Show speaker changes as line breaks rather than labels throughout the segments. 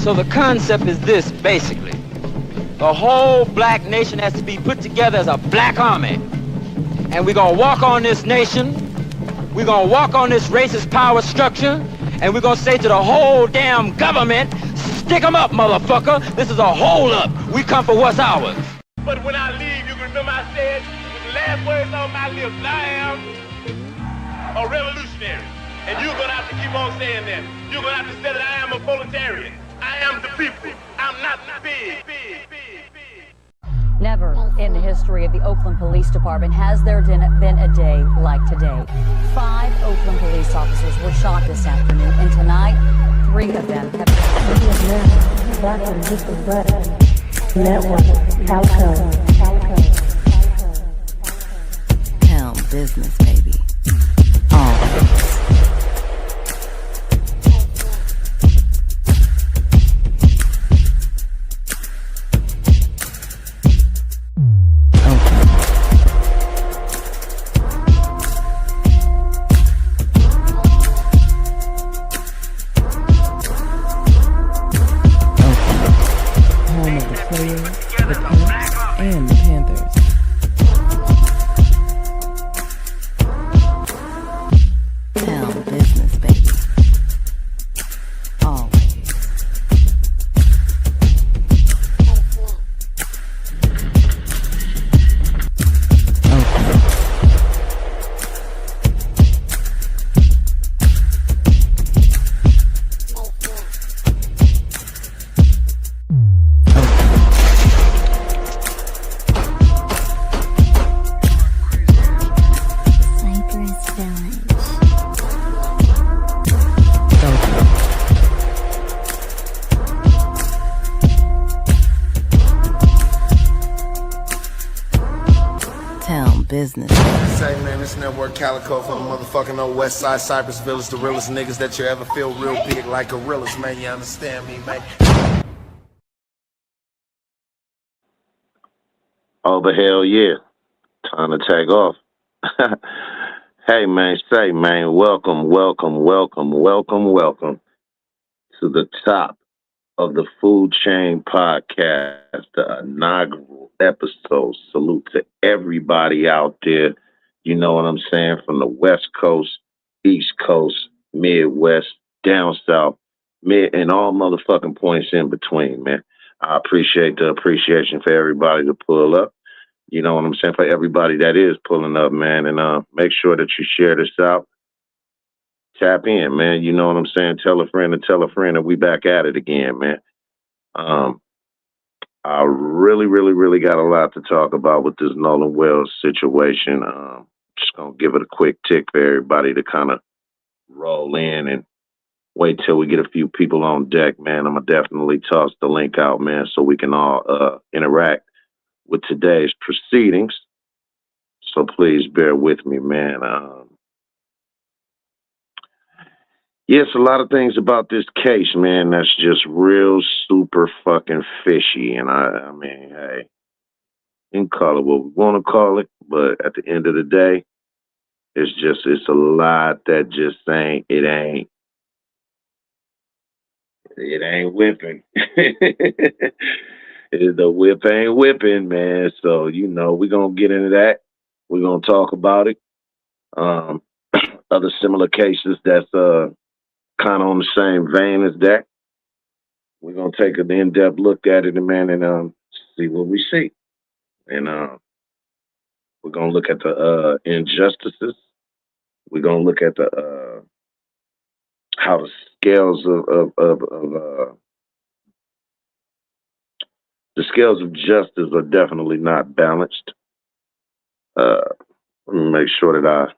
So the concept is this, basically. The whole black nation has to be put together as a black army. And we're gonna walk on this nation, we're gonna walk on this racist power structure, and we're gonna say to the whole damn government, stick 'em up, motherfucker. This is a hold up. We come for what's ours.
But when I leave, you can remember I said, the last words on my lips, I am a revolutionary. And you're gonna have to keep on saying that. You're gonna have to say that I am a proletarian. I am the people. I'm not big.
Never in the history of the Oakland Police Department has there been a day like today. 5 Oakland police officers were shot this afternoon, and tonight, 3 of them have been.
Back on Just a Breath Network, Calico.
Town business, baby. Always. Business.
Say, man, this network Calico from the motherfucking old West Side, Cypressville. It's the realest niggas that you ever feel real big like gorillas, man. You understand me, man?
Oh, but hell yeah. Time to take off. Hey, man, say, man, welcome to the top of the Food Chain Podcast, the inaugural episode. Salute to everybody out there. You know what I'm saying? From the West Coast, East Coast, Midwest, down South, mid, and all motherfucking points in between, man. I appreciate the appreciation for everybody to pull up. You know what I'm saying? For everybody that is pulling up, man. And make sure that you share this out. Tap in, man. You know what I'm saying? Tell a friend and we back at it again, man. I really got a lot to talk about with this Nolan Wells situation. Just gonna give it a quick tick for everybody to kind of roll in and wait till we get a few people on deck, man. I'm gonna definitely toss the link out, man, so we can all interact with today's proceedings. So please bear with me, man. Yes, a lot of things about this case, man, that's just real super fucking fishy. And I mean, hey, you can call it what we want to call it, but at the end of the day, it's a lot that just it ain't whipping. The whip ain't whipping, man. So, you know, we're going to get into that. We're going to talk about it. Other similar cases that's kind of on the same vein as that. We're going to take an in-depth look at it, man, and see what we see. And we're going to look at the injustices. We're going to look at the how the scales of the scales of justice are definitely not balanced. Let me make sure that I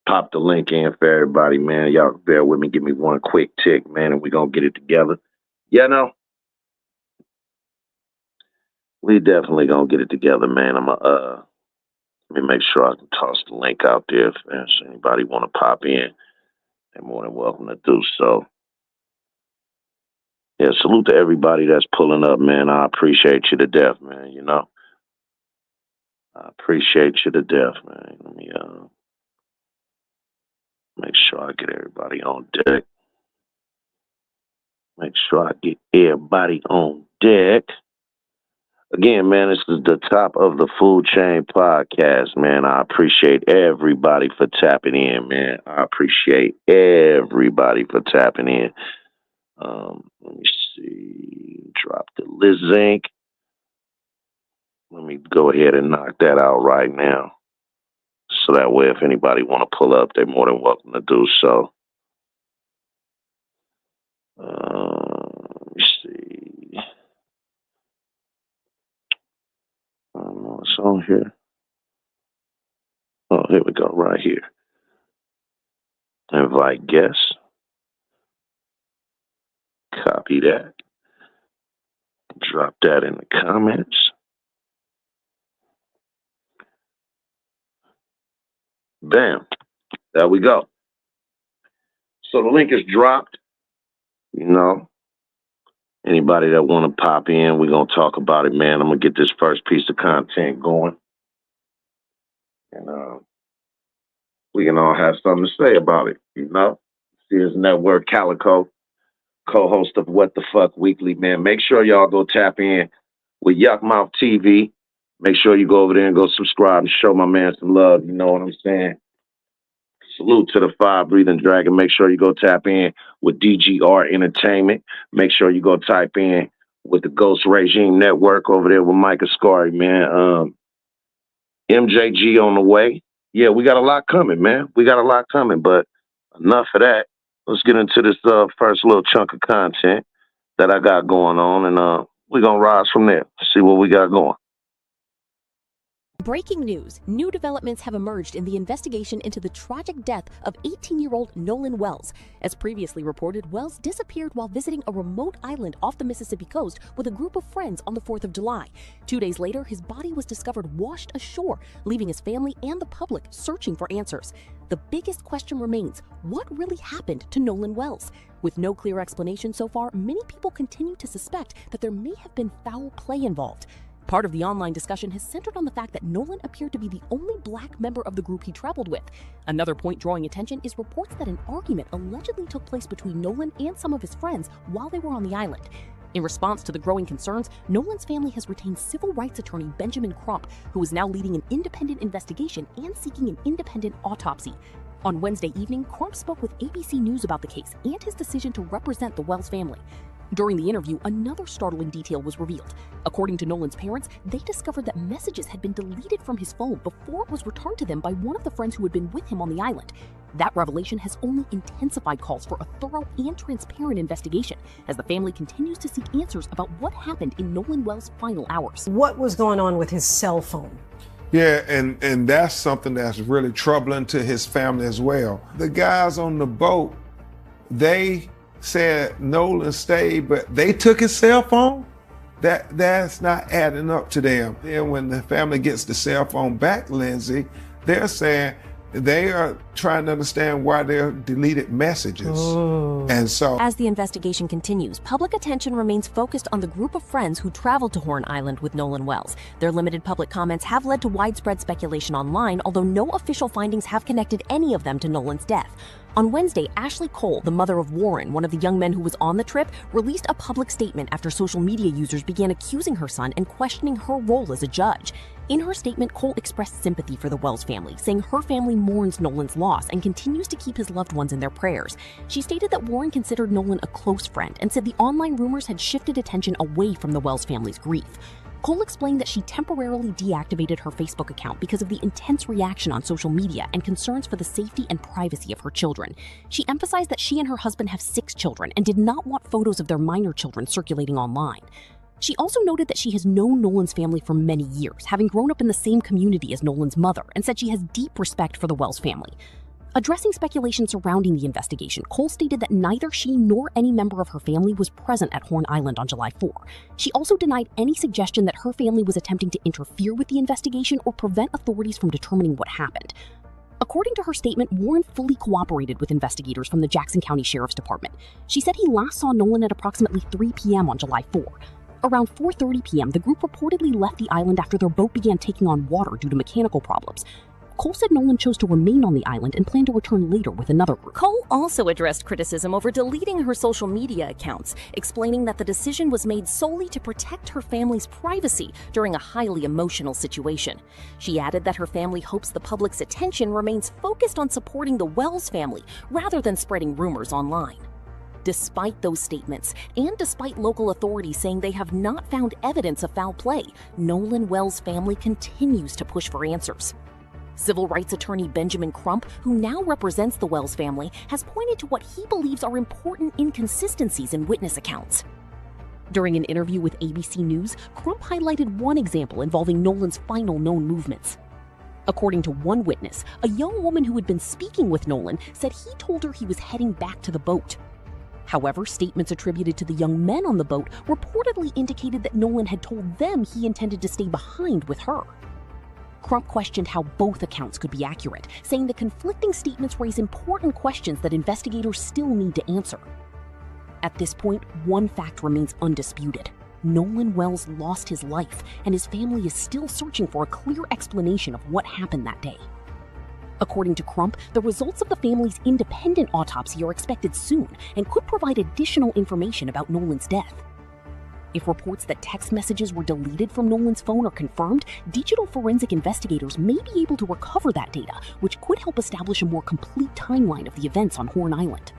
pop the link in for everybody, man. Y'all bear with me. Give me one quick tick, man, and we're going to get it together. Yeah, no. We definitely going to get it together, man. Let me make sure I can toss the link out there if anybody want to pop in. They're more than welcome to do so. Yeah, salute to everybody that's pulling up, man. I appreciate you to death, man, you know. I appreciate you to death, man. Let me make sure I get everybody on deck. Make sure I get everybody on deck. Again, man, this is the Top of the Food Chain podcast, man. I appreciate everybody for tapping in, man. I appreciate everybody for tapping in. Let me see. Drop the Lizink. Let me go ahead and knock that out right now. So that way, if anybody want to pull up, they're more than welcome to do so. Let me see. I don't know what's on here. Oh, here we go, right here. Invite guests. Copy that. Drop that in the comments. Bam. There we go. So the link is dropped. You know, anybody that want to pop in, we're going to talk about it, man. I'm going to get this first piece of content going. And we can all have something to say about it, you know. Sears Network, Calico, co-host of What the Fuck Weekly, man. Make sure y'all go tap in with Yuck Mouth TV. Make sure you go over there and go subscribe and show my man some love, you know what I'm saying? Salute to the Fire Breathing Dragon. Make sure you go tap in with DGR Entertainment. Make sure you go type in with the Ghost Regime Network over there with Mike Ascari, man. MJG on the way. Yeah, we got a lot coming, man. We got a lot coming, but enough of that. Let's get into this first little chunk of content that I got going on, and we're going to rise from there, see what we got going.
Breaking news. New developments have emerged in the investigation into the tragic death of 18-year-old Nolan Wells. As previously reported, Wells disappeared while visiting a remote island off the Mississippi coast with a group of friends on the 4th of July. 2 days later, his body was discovered washed ashore, leaving his family and the public searching for answers. The biggest question remains, what really happened to Nolan Wells? With no clear explanation so far, many people continue to suspect that there may have been foul play involved. Part of the online discussion has centered on the fact that Nolan appeared to be the only black member of the group he traveled with. Another point drawing attention is reports that an argument allegedly took place between Nolan and some of his friends while they were on the island. In response to the growing concerns, Nolan's family has retained civil rights attorney Benjamin Crump, who is now leading an independent investigation and seeking an independent autopsy. On Wednesday evening, Crump spoke with ABC News about the case and his decision to represent the Wells family. During the interview, another startling detail was revealed. According to Nolan's parents, they discovered that messages had been deleted from his phone before it was returned to them by one of the friends who had been with him on the island. That revelation has only intensified calls for a thorough and transparent investigation as the family continues to seek answers about what happened in Nolan Wells' final hours.
What was going on with his cell phone?
Yeah, and that's something that's really troubling to his family as well. The guys on the boat, they said Nolan stayed, but they took his cell phone. That's not adding up to them. Then when the family gets the cell phone back, Lindsay, they're saying they are trying to understand why they're deleted messages.
Ooh.
And so
as the investigation continues, public attention remains focused on the group of friends who traveled to Horn Island with Nolan Wells. Their limited public comments have led to widespread speculation online, although no official findings have connected any of them to Nolan's death. On Wednesday, Ashley Cole, the mother of Warren, one of the young men who was on the trip, released a public statement after social media users began accusing her son and questioning her role as a judge. In her statement, Cole expressed sympathy for the Wells family, saying her family mourns Nolan's loss and continues to keep his loved ones in their prayers. She stated that Warren considered Nolan a close friend and said the online rumors had shifted attention away from the Wells family's grief. Cole explained that she temporarily deactivated her Facebook account because of the intense reaction on social media and concerns for the safety and privacy of her children. She emphasized that she and her husband have 6 children and did not want photos of their minor children circulating online. She also noted that she has known Nolan's family for many years, having grown up in the same community as Nolan's mother, and said she has deep respect for the Wells family. Addressing speculation surrounding the investigation, Cole stated that neither she nor any member of her family was present at Horn Island on July 4. She also denied any suggestion that her family was attempting to interfere with the investigation or prevent authorities from determining what happened. According to her statement, Warren fully cooperated with investigators from the Jackson County Sheriff's Department. She said he last saw Nolan at approximately 3 p.m. on July 4. Around 4:30 p.m., the group reportedly left the island after their boat began taking on water due to mechanical problems. Cole said Nolan chose to remain on the island and planned to return later with another group.
Cole also addressed criticism over deleting her social media accounts, explaining that the decision was made solely to protect her family's privacy during a highly emotional situation. She added that her family hopes the public's attention remains focused on supporting the Wells family rather than spreading rumors online. Despite those statements, and despite local authorities saying they have not found evidence of foul play, Nolan Wells' family continues to push for answers. Civil rights attorney Benjamin Crump, who now represents the Wells family, has pointed to what he believes are important inconsistencies in witness accounts. During an interview with ABC News, Crump highlighted one example involving Nolan's final known movements. According to one witness, a young woman who had been speaking with Nolan said he told her he was heading back to the boat. However, statements attributed to the young men on the boat reportedly indicated that Nolan had told them he intended to stay behind with her. Crump questioned how both accounts could be accurate, saying the conflicting statements raise important questions that investigators still need to answer. At this point, one fact remains undisputed. Nolan Wells lost his life, and his family is still searching for a clear explanation of what happened that day. According to Crump, the results of the family's independent autopsy are expected soon and could provide additional information about Nolan's death. If reports that text messages were deleted from Nolan's phone are confirmed, digital forensic investigators may be able to recover that data, which could help establish a more complete timeline of the events on Horn Island.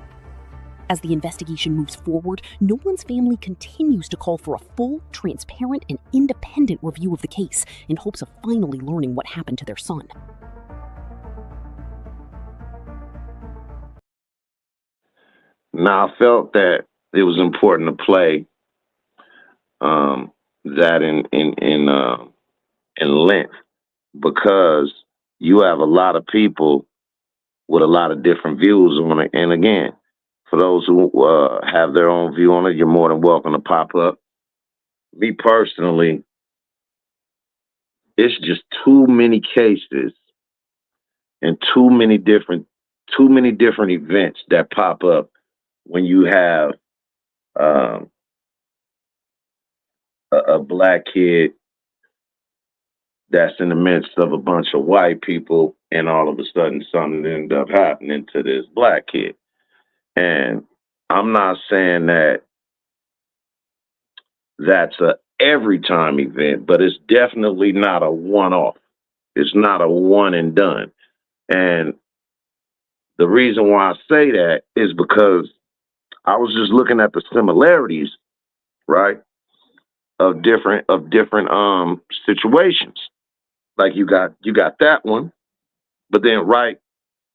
As the investigation moves forward, Nolan's family continues to call for a full, transparent, and independent review of the case in hopes of finally learning what happened to their son.
Now, I felt that it was important to play that in length, because you have a lot of people with a lot of different views on it. And again, for those who have their own view on it, you're more than welcome to pop up. Me personally, it's just too many cases and too many different events that pop up when you have a black kid that's in the midst of a bunch of white people, and all of a sudden something ended up happening to this black kid. And I'm not saying that that's a every time event, but it's definitely not a one-off. It's not a one and done. And the reason why I say that is because I was just looking at the similarities, right, of different situations. Like you got that one, but then right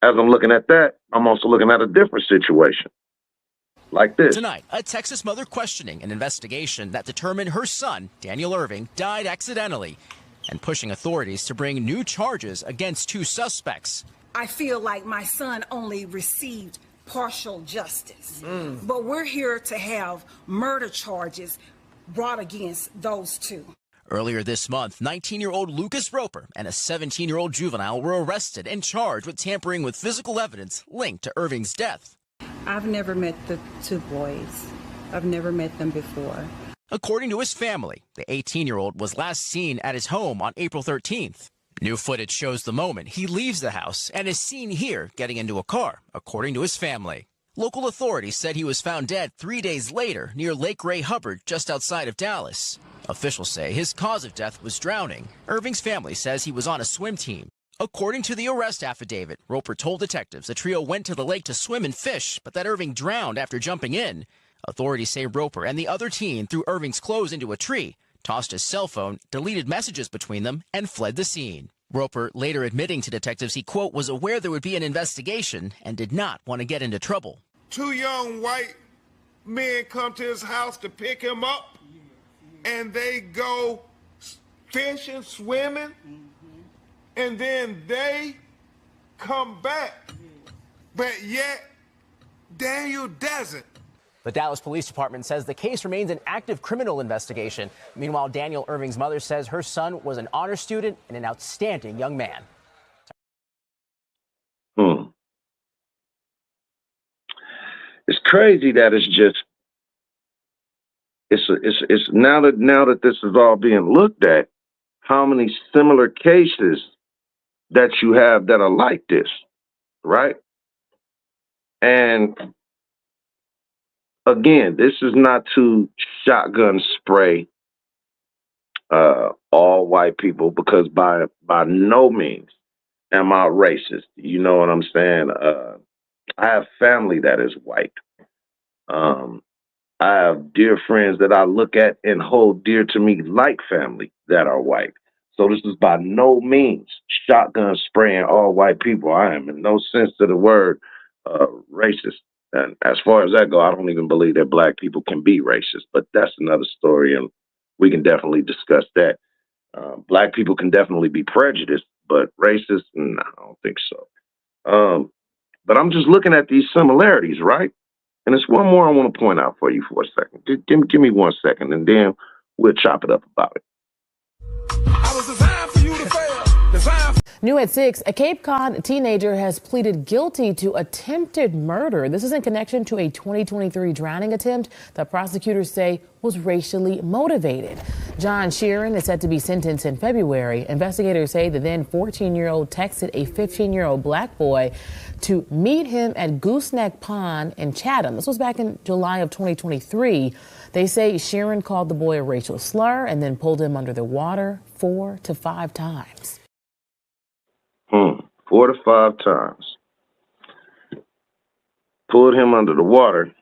as I'm looking at that, I'm also looking at a different situation. Like this.
Tonight, a Texas mother questioning an investigation that determined her son, Daniel Irving, died accidentally, and pushing authorities to bring new charges against two suspects.
I feel like my son only received partial justice, but we're here to have murder charges brought against those two.
Earlier this month, 19-year-old Lucas Roper and a 17-year-old juvenile were arrested and charged with tampering with physical evidence linked to Irving's death.
I've never met the two boys. I've never met them before.
According to his family, the 18-year-old was last seen at his home on April 13th. New footage shows the moment he leaves the house and is seen here getting into a car, according to his family. Local authorities said he was found dead 3 days later near Lake Ray Hubbard, just outside of Dallas. Officials say his cause of death was drowning. Irving's family says he was on a swim team. According to the arrest affidavit, Roper told detectives the trio went to the lake to swim and fish, but that Irving drowned after jumping in. Authorities say Roper and the other teen threw Irving's clothes into a tree, tossed his cell phone, deleted messages between them, and fled the scene. Roper later admitting to detectives he, quote, was aware there would be an investigation and did not want to get into trouble.
Two young white men come to his house to pick him up, and they go fishing, swimming, and then they come back, but yet Daniel doesn't.
The Dallas Police Department says the case remains an active criminal investigation. Meanwhile, Daniel Irving's mother says her son was an honor student and an outstanding young man.
It's crazy that it's now that this is all being looked at, how many similar cases that you have that are like this, right? And again, this is not to shotgun spray all white people, because by no means am I racist. You know what I'm saying? I have family that is white. Um, I have dear friends that I look at and hold dear to me like family that are white. So this is by no means shotgun spraying all white people. I am in no sense to the word racist. And as far as that go, I don't even believe that black people can be racist. But that's another story, and we can definitely discuss that. Black people can definitely be prejudiced, but racist, no, I don't think so. But I'm just looking at these similarities, right? And there's one more I want to point out for you for a second. Give me 1 second, and then we'll chop it up about it.
New at 6, a Cape Cod teenager has pleaded guilty to attempted murder. This is in connection to a 2023 drowning attempt that prosecutors say was racially motivated. John Sheeran is set to be sentenced in February. Investigators say the then 14-year-old texted a 15-year-old black boy to meet him at Gooseneck Pond in Chatham. This was back in July of 2023. They say Sheeran called the boy a racial slur and then pulled him under the water 4 to 5 times.
4 to 5 times. Pulled him under the water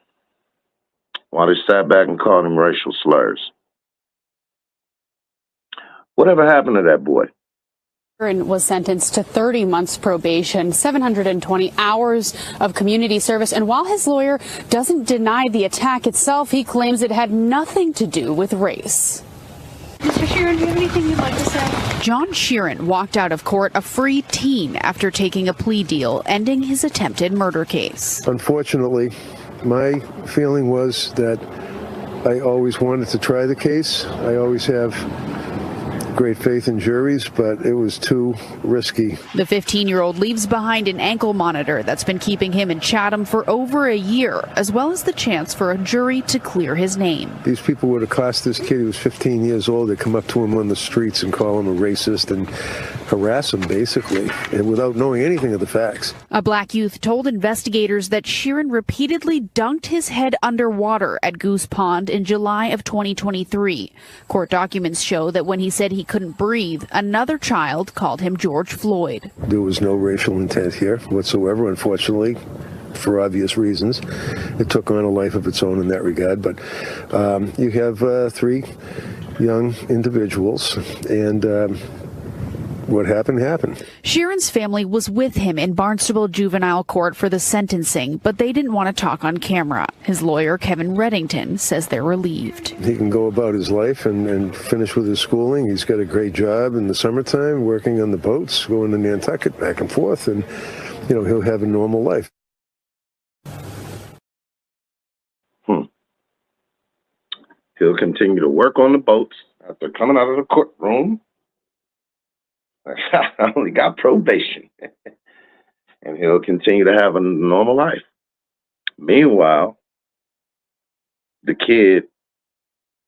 while they sat back and called him racial slurs. Whatever happened to that boy?
Sheeran was sentenced to 30 months probation, 720 hours of community service. And while his lawyer doesn't deny the attack itself, he claims it had nothing to do with race.
Mr. Sheeran, do you have anything you'd like to say?
John Sheeran walked out of court a free teen after taking a plea deal, ending his attempted murder case.
Unfortunately, my feeling was that I always wanted to try the case. I always have great faith in juries, but it was too risky.
The 15-year-old leaves behind an ankle monitor that's been keeping him in Chatham for over a year, as well as the chance for a jury to clear his name.
These people would have cost this kid, who was 15 years old, to come up to him on the streets and call him a racist and harass him, basically, and without knowing anything of the facts.
A black youth told investigators that Sheeran repeatedly dunked his head underwater at Goose Pond in July of 2023. Court documents show that when he said he couldn't breathe, another child called him George Floyd.
There was no racial intent here whatsoever, unfortunately, for obvious reasons. It took on a life of its own in that regard, but you have 3 young individuals, and what happened, happened.
Sheeran's family was with him in Barnstable Juvenile Court for the sentencing, but they didn't want to talk on camera. His lawyer, Kevin Reddington, says they're relieved.
He can go about his life and finish with his schooling. He's got a great job in the summertime, working on the boats, going to Nantucket back and forth, and, he'll have a normal life.
He'll continue to work on the boats after coming out of the courtroom. I only got probation. And he'll continue to have a normal life. Meanwhile, the kid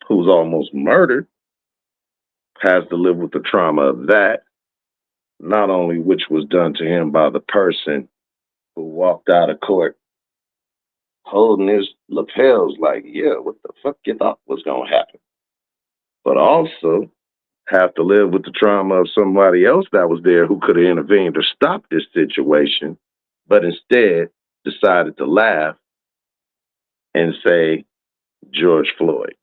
who's almost murdered has to live with the trauma of that, not only which was done to him by the person who walked out of court holding his lapels like, yeah, what the fuck you thought was going to happen? But also have to live with the trauma of somebody else that was there who could have intervened or stopped this situation, but instead decided to laugh and say, George Floyd.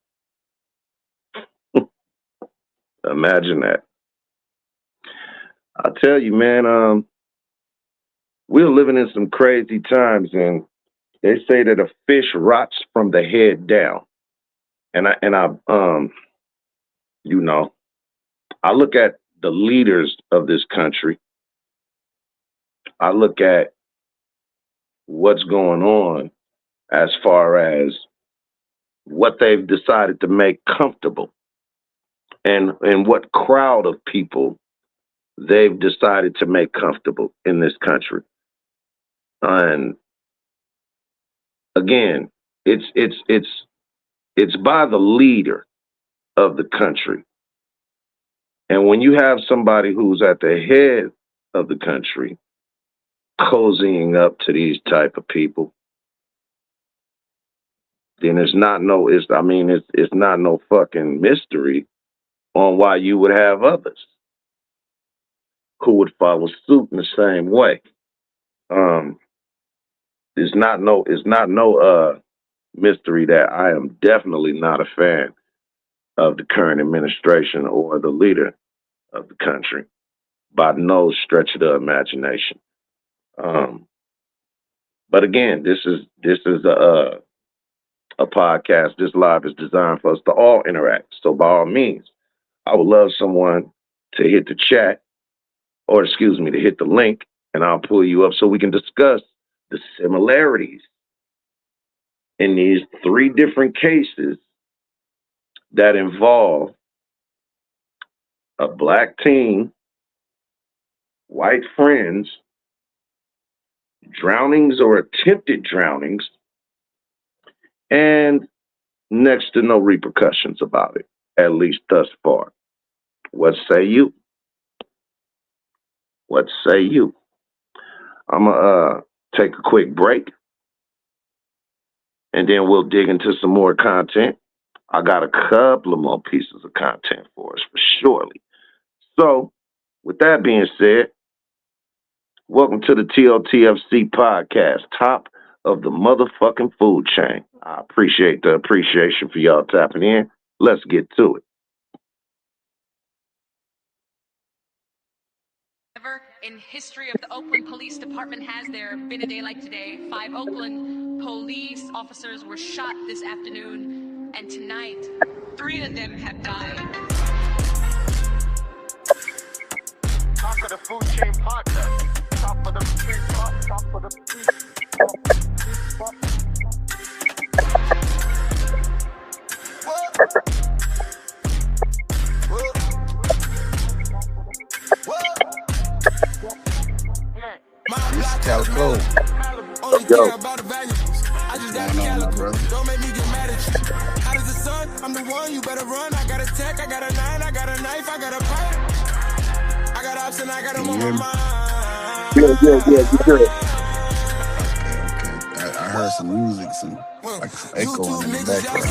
Imagine that. I tell you, man, we're living in some crazy times, and they say that a fish rots from the head down. And I look at the leaders of this country. I look at what's going on as far as what they've decided to make comfortable and what crowd of people they've decided to make comfortable in this country. And again, it's by the leader of the country. And when you have somebody who's at the head of the country cozying up to these type of people, then it's not no fucking mystery on why you would have others who would follow suit in the same way. It's not no mystery that I am definitely not a fan of the current administration or the leader of the country by no stretch of the imagination. But again, this is a podcast. This live is designed for us to all interact. So by all means, I would love someone to hit the chat, or excuse me, to hit the link, and I'll pull you up so we can discuss the similarities in these 3 different cases that involve a black teen, white friends, drownings or attempted drownings, and next to no repercussions about it, at least thus far. What say you? What say you? I'm going to take a quick break, and then we'll dig into some more content. I got a couple of more pieces of content for us, for surely. So, with that being said, welcome to the T.O.T.F.C podcast, top of the motherfucking food chain. I appreciate the appreciation for y'all tapping in. Let's get to it.
Ever in history of the Oakland Police Department has there been a day like today. 5 Oakland police officers were shot this afternoon, and tonight, 3 of them have died.
Top of the food chain podcast. Top of the food top of the food.
Calico.
Only care about the valuables. I just got a calico. Don't make me get mad at you. How does the sun? I'm the one, you better run. I got a tech, I got a 9, I got a knife, I got a pipe. I got ops and I got them on my mind.
Yeah. I heard some music, some like echoing in the background.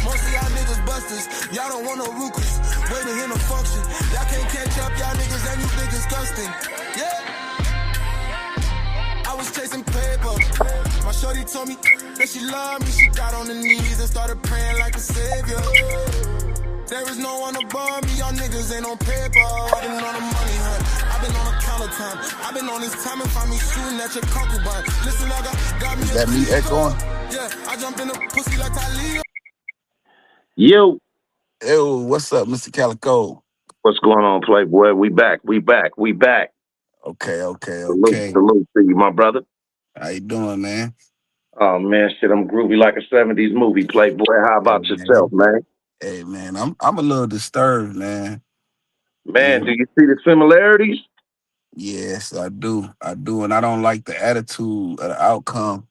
Most of y'all niggas busters. Y'all don't want no ruthless. Waiting in a function. Y'all can't catch up, y'all niggas, and you think it's disgusting. Yeah. I was chasing paper. My shorty told me that she loved me. She got on her knees and started praying like a savior. There is no one above me. Y'all niggas ain't on paper. I've been on a money hunt. I've been on a counter time. I've been on this time and find me shooting at your concubine. Listen, I got me.
Is that me echoing?
Yeah, I jump in the pussy like Talia.
Yo.
Ew, what's up, Mr. Calico?
What's going on, Playboy? We back.
Okay.
Salute to you, my brother.
How you doing, man?
Oh, man, shit, I'm groovy like a 70s movie, Playboy. How about yourself, man?
Hey, man, I'm a little disturbed, man.
Man, do you see the similarities?
Yes, I do, and I don't like the attitude or the outcome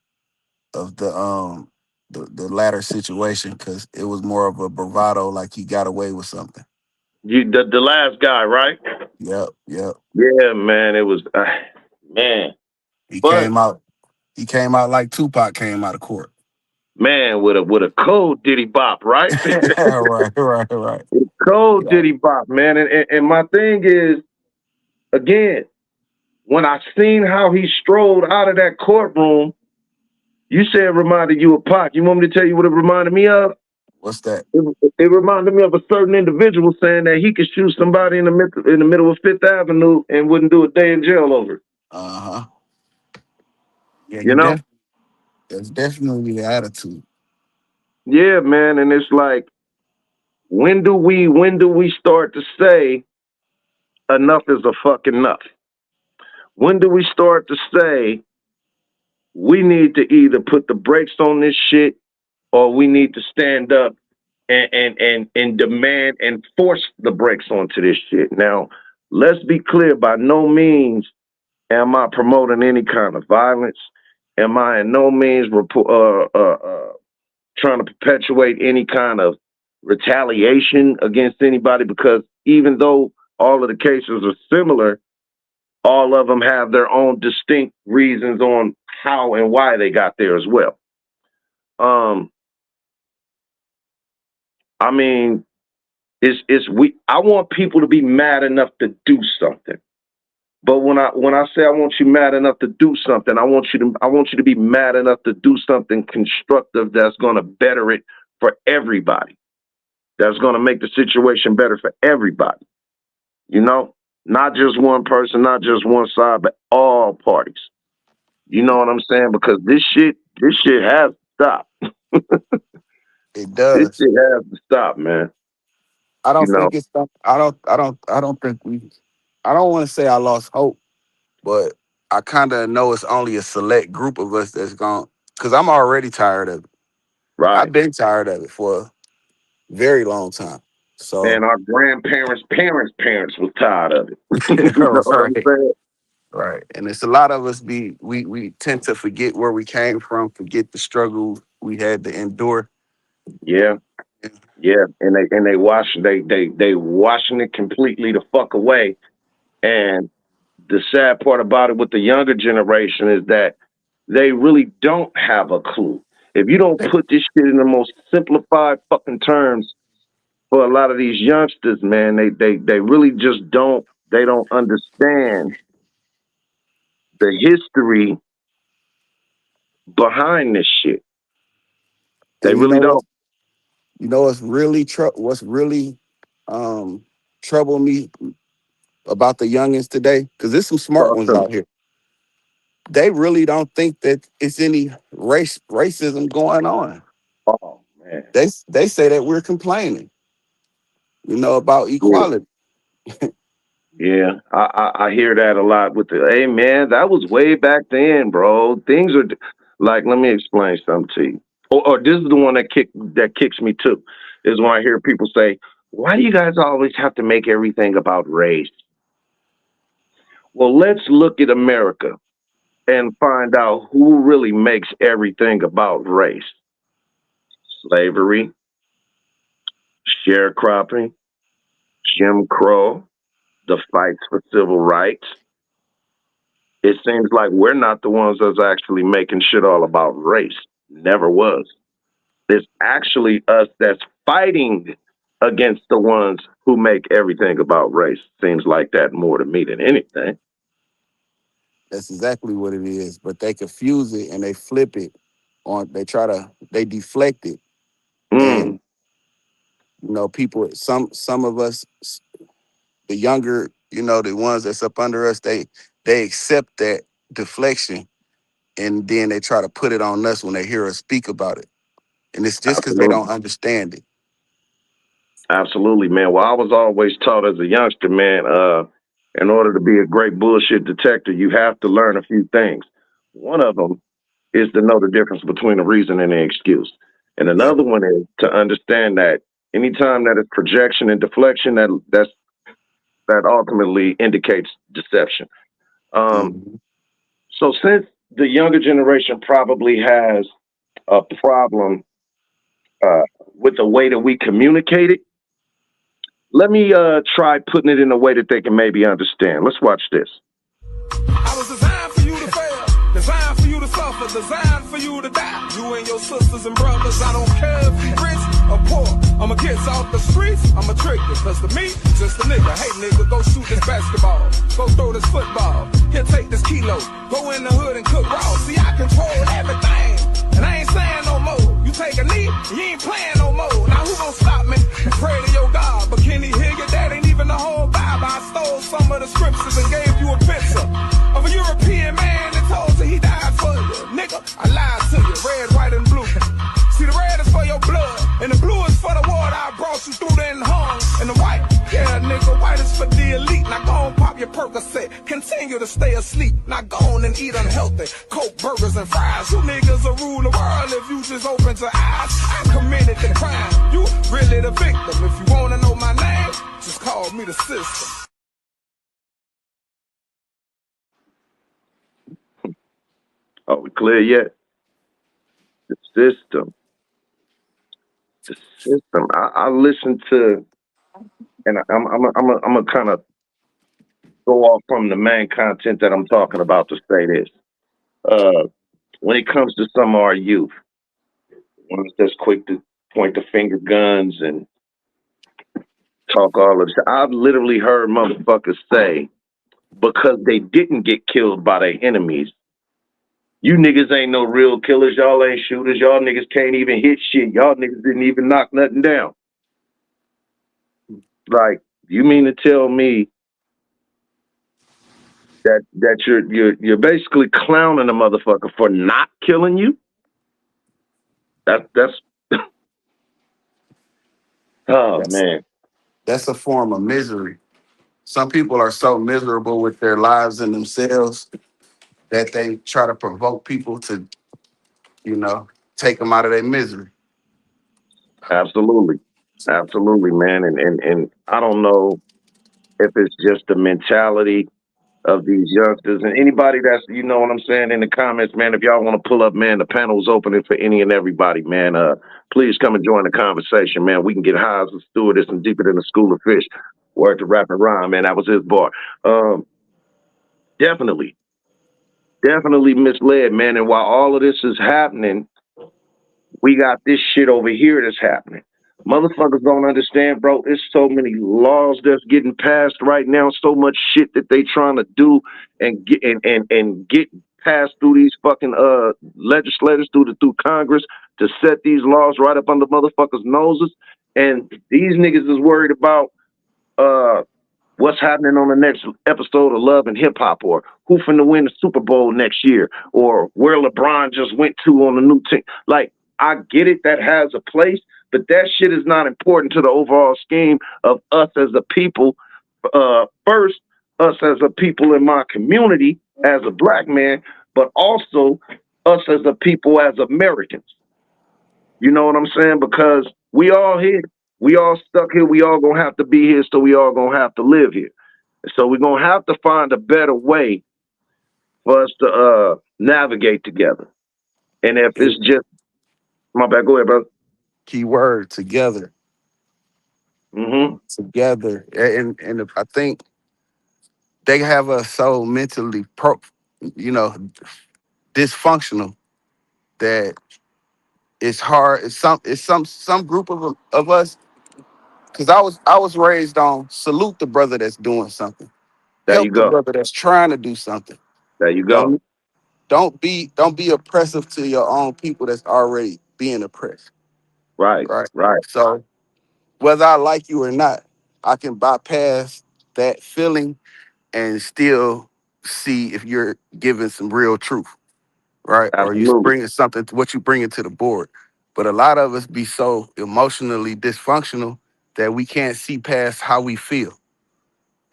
of the latter situation, because it was more of a bravado, like he got away with something.
The last guy, right?
Yep.
Yeah, man, it was, man.
He came out like Tupac came out of court.
Man, with a cold Diddy Bop, right?
right.
Cold Diddy Bop, man. And my thing is, again, when I seen how he strolled out of that courtroom, you said it reminded you of Pac. You want me to tell you what it reminded me of?
What's that?
It reminded me of a certain individual saying that he could shoot somebody in the middle of Fifth Avenue and wouldn't do a day in jail over it.
Yeah,
you know?
That's definitely the attitude.
Yeah, man, and it's like, when do we start to say enough is a fucking enough? When do we start to say we need to either put the brakes on this shit, or we need to stand up and demand and force the brakes onto this shit? Now, let's be clear, by no means am I promoting any kind of violence. Am I in no means trying to perpetuate any kind of retaliation against anybody? Because even though all of the cases are similar, all of them have their own distinct reasons on how and why they got there as well. I mean, I want people to be mad enough to do something. But when I say I want you mad enough to do something, I want you to be mad enough to do something constructive that's going to better it for everybody. That's going to make the situation better for everybody. You know, not just one person, not just one side, but all parties. You know what I'm saying? Because this shit has to stop.
It
This
does.
shit has to stop, man.
I
You
don't
know,
think it's. I don't think we. I don't want to say I lost hope, but I kind of know it's only a select group of us that's gone. Because I'm already tired of it.
right?
I've been tired of it for a very long time.
Man,
So,
our grandparents' parents was tired of it. You know what I'm
right,
saying?
right, and it's a lot of us. We tend to forget where we came from, forget the struggle we had to endure.
Yeah, yeah, and they washing it completely the fuck away. And the sad part about it with the younger generation is that they really don't have a clue. If you don't put this shit in the most simplified fucking terms for a lot of these youngsters, man, they really just don't understand the history behind this shit. They
And
really don't.
what's really trouble me about the youngins today, because there's some smart ones out here. They really don't think that it's any racism going on.
Oh man.
They say that we're complaining, about
Yeah.
equality.
Yeah, I hear that a lot with the, hey man, that was way back then, bro. Things are like, let me explain something to you. Or this is the one that kicks me too, is when I hear people say, why do you guys always have to make everything about race? Well, let's look at America and find out who really makes everything about race. Slavery, sharecropping, Jim Crow, the fights for civil rights. It seems like we're not the ones that's actually making shit all about race. Never was. It's actually us that's fighting against the ones who make everything about race. Seems like that more to me than anything.
That's exactly what it is. But they confuse it and they flip it they deflect it.
Mm,
And people, some of us, the younger, the ones that's up under us, they accept that deflection, and then they try to put it on us when they hear us speak about it. And it's just because they
absolutely.
don't understand it.
Absolutely, man. Well, I was always taught as a youngster, man, in order to be a great bullshit detector, you have to learn a few things. One of them is to know the difference between a reason and an excuse. And
Yep.
another one is to understand that anytime that is projection and deflection, that ultimately indicates deception. Um,
Mhm.
so since the younger generation probably has a problem with the way that we communicate it, let me try putting it in a way that they can maybe understand. Let's watch this.
I was designed for you to fail, designed for you to suffer, designed for you to die. You and your sisters and brothers, I don't care if you rich or poor. I'ma get off the streets, I'ma trick you. Cause to me, just a nigga. Hey nigga, go shoot this basketball. Go throw this football. Here, take this kilo. Go in the hood and cook raw. See, I control everything. And I ain't saying no more. You take a knee, you ain't playing no more. Now who gon' stop me? Pray to your God. But can he hear you? That ain't even the whole Bible. I stole some of the scriptures and gave you a picture of a European man that told you he died for you. Nigga, I lied to you. Red, white, and blue. See, the red is for your blood, and the blue is for the water I brought you through then hung. And the white, yeah, nigga, white is for the elite. Now go on, pop your Percocet. Continue to stay asleep. Now go on and eat unhealthy. Coke, burgers, and fries. You niggas will rule the world if you just open your eyes. I committed the crime. You really the victim. If you wanna know my name, just call me the system.
Are we clear yet? The system. The system. I listen to, and I'm a kind of go off from the main content that I'm talking about to say this. When it comes to some of our youth, ones that's quick to point the finger guns and talk all of this, I've literally heard motherfuckers say, because they didn't get killed by their enemies, you niggas ain't no real killers, y'all ain't shooters, y'all niggas can't even hit shit, y'all niggas didn't even knock nothing down. Like, you mean to tell me that you're basically clowning a motherfucker for not killing you? That's oh
That's
man.
that's a form of misery. Some people are so miserable with their lives and themselves that they try to provoke people to, take them out of their misery.
Absolutely. Absolutely, man. And I don't know if it's just the mentality of these youngsters and anybody that's, you know what I'm saying, in the comments, man. If y'all want to pull up, man, the panel's opening for any and everybody, man. Please come and join the conversation, man. We can get high as a stewardess and deeper than a school of fish. Word to rap and rhyme, man. That was his bar. Definitely misled, man. And while all of this is happening, we got this shit over here that's happening. Motherfuckers don't understand, bro. There's so many laws that's getting passed right now, so much shit that they trying to do and get and get passed through these fucking legislators through Congress to set these laws right up under motherfuckers' noses. And these niggas is worried about what's happening on the next episode of Love and Hip Hop, or who finna win the Super Bowl next year, or where LeBron just went to on the new team. Like, I get it, that has a place, but that shit is not important to the overall scheme of us as a people. First, us as a people in my community as a black man, but also us as a people as Americans. You know what I'm saying? Because we all here. We all stuck here. We all gonna have to be here, so we all gonna have to live here. So we're gonna have to find a better way for us to navigate together. And if it's just my bad, go ahead, brother.
Key word, together.
Mm-hmm.
Together. And I think they have us so mentally dysfunctional that it's hard. It's some group of us. Because I was raised on salute the brother that's doing something.
There you
Help the
go.
brother that's trying to do something.
There you go.
Don't be oppressive to your own people that's already being oppressed.
Right.
Right.
Right.
So whether I like you or not, I can bypass that feeling and still see if you're giving some real truth, right? Or you
Absolutely.
bringing something to what you bringing to the board. But a lot of us be so emotionally dysfunctional that we can't see past how we feel,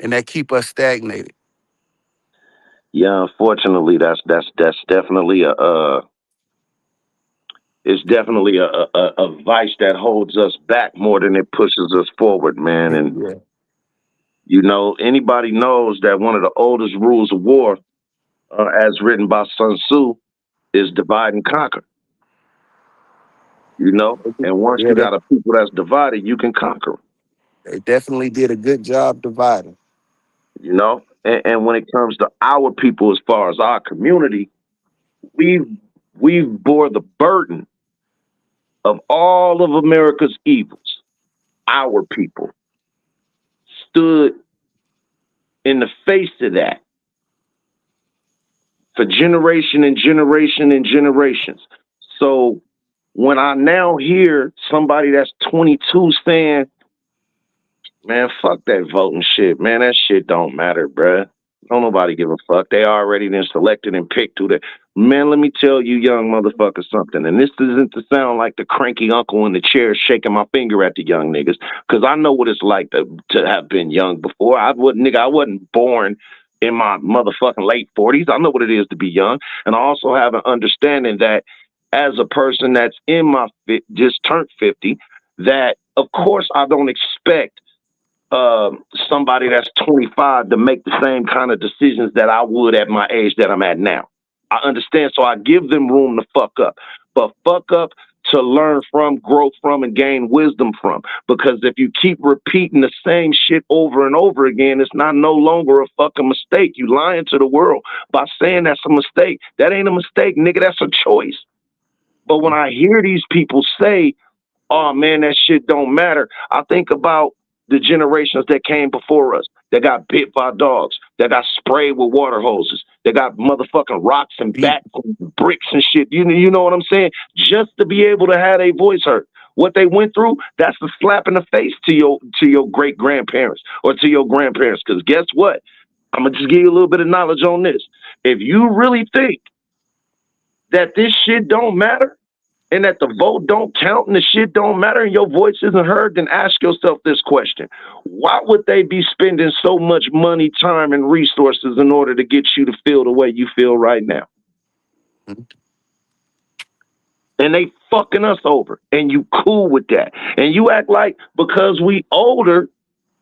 and that keep us stagnated.
Yeah, unfortunately, that's definitely it's definitely a vice that holds us back more than it pushes us forward, man. And
Yeah.
you know, anybody knows that one of the oldest rules of war, as written by Sun Tzu, is divide and conquer. You know, and once
Yeah,
you got a people that's divided, you can conquer them.
they definitely did a good job dividing.
You know, and when it comes to our people, as far as our community, we've bore the burden of all of America's evils. Our people stood in the face of that for generation and generation and generations. So when I now hear somebody that's 22 saying, man, fuck that voting shit, man, that shit don't matter, bruh. Don't nobody give a fuck. They already been selected and picked who they. Man, let me tell you, young motherfucker, something. And this isn't to sound like the cranky uncle in the chair shaking my finger at the young niggas, because I know what it's like to have been young before. I wasn't born in my motherfucking late 40s. I know what it is to be young. And I also have an understanding that as a person that's in my just turned 50, that of course I don't expect somebody that's 25 to make the same kind of decisions that I would at my age that I'm at now. I understand, so I give them room to fuck up. but fuck up to learn from, grow from, and gain wisdom from. Because if you keep repeating the same shit over and over again, it's not no longer a fucking mistake. You lying to the world by saying that's a mistake. That ain't a mistake, nigga. That's a choice. But when I hear these people say, oh man, that shit don't matter, I think about the generations that came before us that got bit by dogs, that got sprayed with water hoses, that got motherfucking rocks and bats and bricks and shit. You know what I'm saying? Just to be able to have a voice heard. What they went through, that's a slap in the face to your great grandparents or to your grandparents. Because guess what? I'm gonna just give you a little bit of knowledge on this. If you really think that this shit don't matter, and that the vote don't count and the shit don't matter and your voice isn't heard, then ask yourself this question. Why would they be spending so much money, time, and resources in order to get you to feel the way you feel right now? And they fucking us over, and you cool with that. And you act like because we older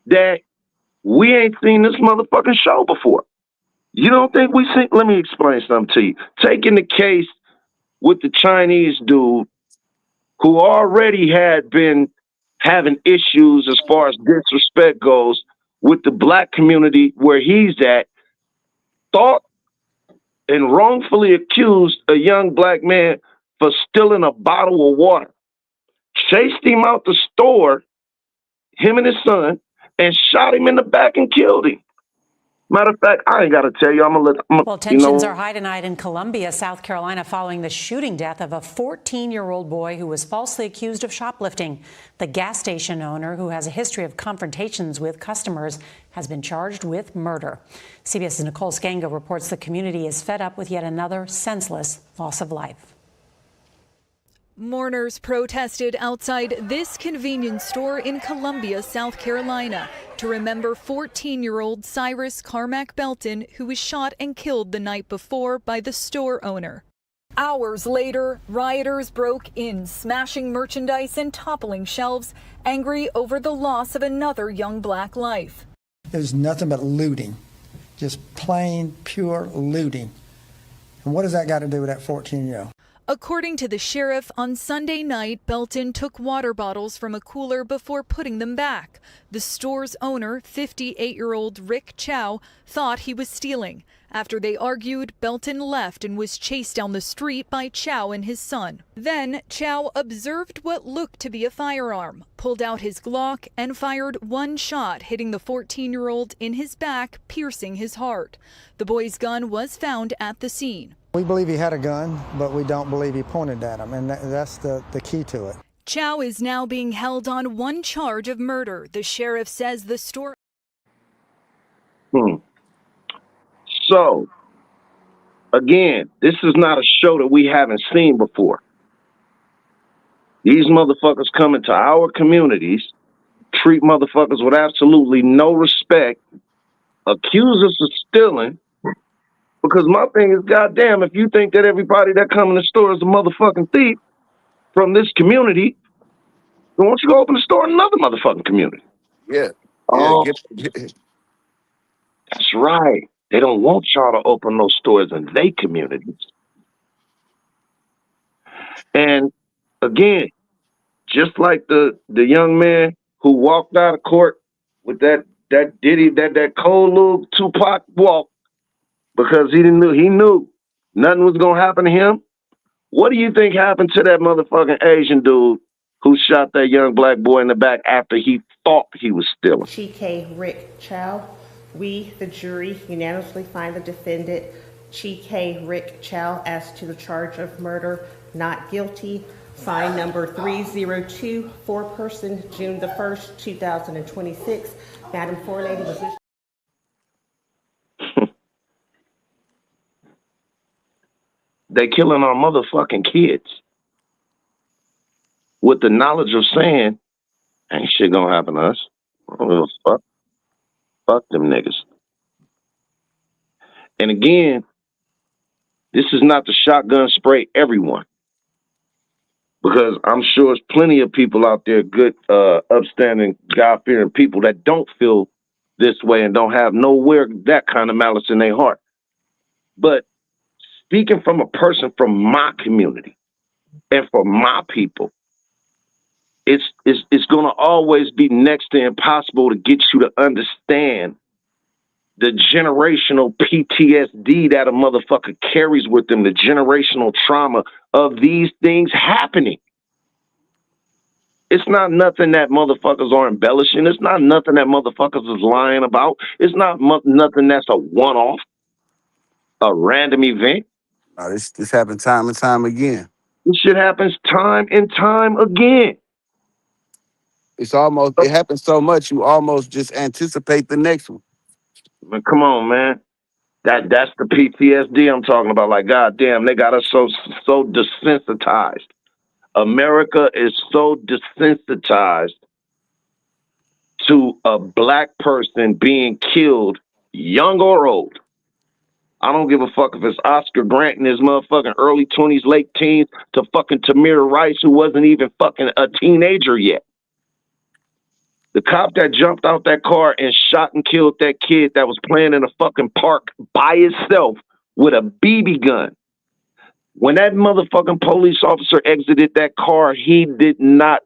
that we ain't seen this motherfucking show before. You don't think we seen? Let me explain something to you. Taking the case with the Chinese dude who already had been having issues as far as disrespect goes with the black community where he's at, thought and wrongfully accused a young black man for stealing a bottle of water, chased him out the store, him and his son, and shot him in the back and killed him. Matter of fact, I ain't got to tell you.
Well, tensions are high tonight in Columbia, South Carolina, following the shooting death of a 14-year-old boy who was falsely accused of shoplifting. The gas station owner, who has a history of confrontations with customers, has been charged with murder. CBS's Nicole Scango reports the community is fed up with yet another senseless loss of life.
Mourners protested outside this convenience store in Columbia, South Carolina, to remember 14-year-old Cyrus Carmack Belton, who was shot and killed the night before by the store owner. Hours later, rioters broke in, smashing merchandise and toppling shelves, angry over the loss of another young black life.
It was nothing but looting, just plain, pure looting. And what does that got to do with that 14-year-old?
According to the sheriff, on Sunday night, Belton took water bottles from a cooler before putting them back. The store's owner, 58-year-old Rick Chow, thought he was stealing. After they argued, Belton left and was chased down the street by Chow and his son. Then, Chow observed what looked to be a firearm, pulled out his Glock, and fired one shot, hitting the 14-year-old in his back, piercing his heart. The boy's gun was found at the scene.
We believe he had a gun, but we don't believe he pointed at him, and that's the key to it.
Chow is now being held on one charge of murder. The sheriff says the store...
So, again, this is not a show that we haven't seen before. These motherfuckers come into our communities, treat motherfuckers with absolutely no respect, accuse us of stealing. Because my thing is, goddamn, if you think that everybody that come in the store is a motherfucking thief from this community, then why don't you go open a store in another motherfucking community?
Yeah.
That's right. They don't want y'all to open those stores in their communities. And again, just like the young man who walked out of court with that cold little Tupac walk, because he knew nothing was gonna happen to him. What do you think happened to that motherfucking Asian dude who shot that young black boy in the back after he thought he was stealing?
T.K. Rick Chow. We, the jury, unanimously find the defendant, T.K. Rick Chow, as to the charge of murder, not guilty. Fine number 302, four-person, June the 1st, 2026. Madam Forelady was...
They killing our motherfucking kids with the knowledge of saying, ain't shit gonna happen to us. I don't give a fuck. Fuck them niggas. And again, this is not the shotgun spray everyone. Because I'm sure there's plenty of people out there, good, upstanding, God-fearing people that don't feel this way and don't have nowhere that kind of malice in their heart. But speaking from a person from my community, And for my people, it's gonna always be next to impossible to get you to understand the generational PTSD that a motherfucker carries with them, the generational trauma of these things happening. It's not nothing that motherfuckers are embellishing. It's not nothing that motherfuckers is lying about. It's not nothing that's a one-off, a random event.
This happened time and time again.
This shit happens time and time again.
It happens so much you almost just anticipate the next one.
Man, come on, man. That's the PTSD I'm talking about. Like, goddamn, they got us so desensitized. America is so desensitized to a black person being killed, young or old. I don't give a fuck if it's Oscar Grant in his motherfucking early 20s, late teens, to fucking Tamir Rice, who wasn't even fucking a teenager yet. The cop that jumped out that car and shot and killed that kid that was playing in a fucking park by himself with a BB gun. When that motherfucking police officer exited that car, he did not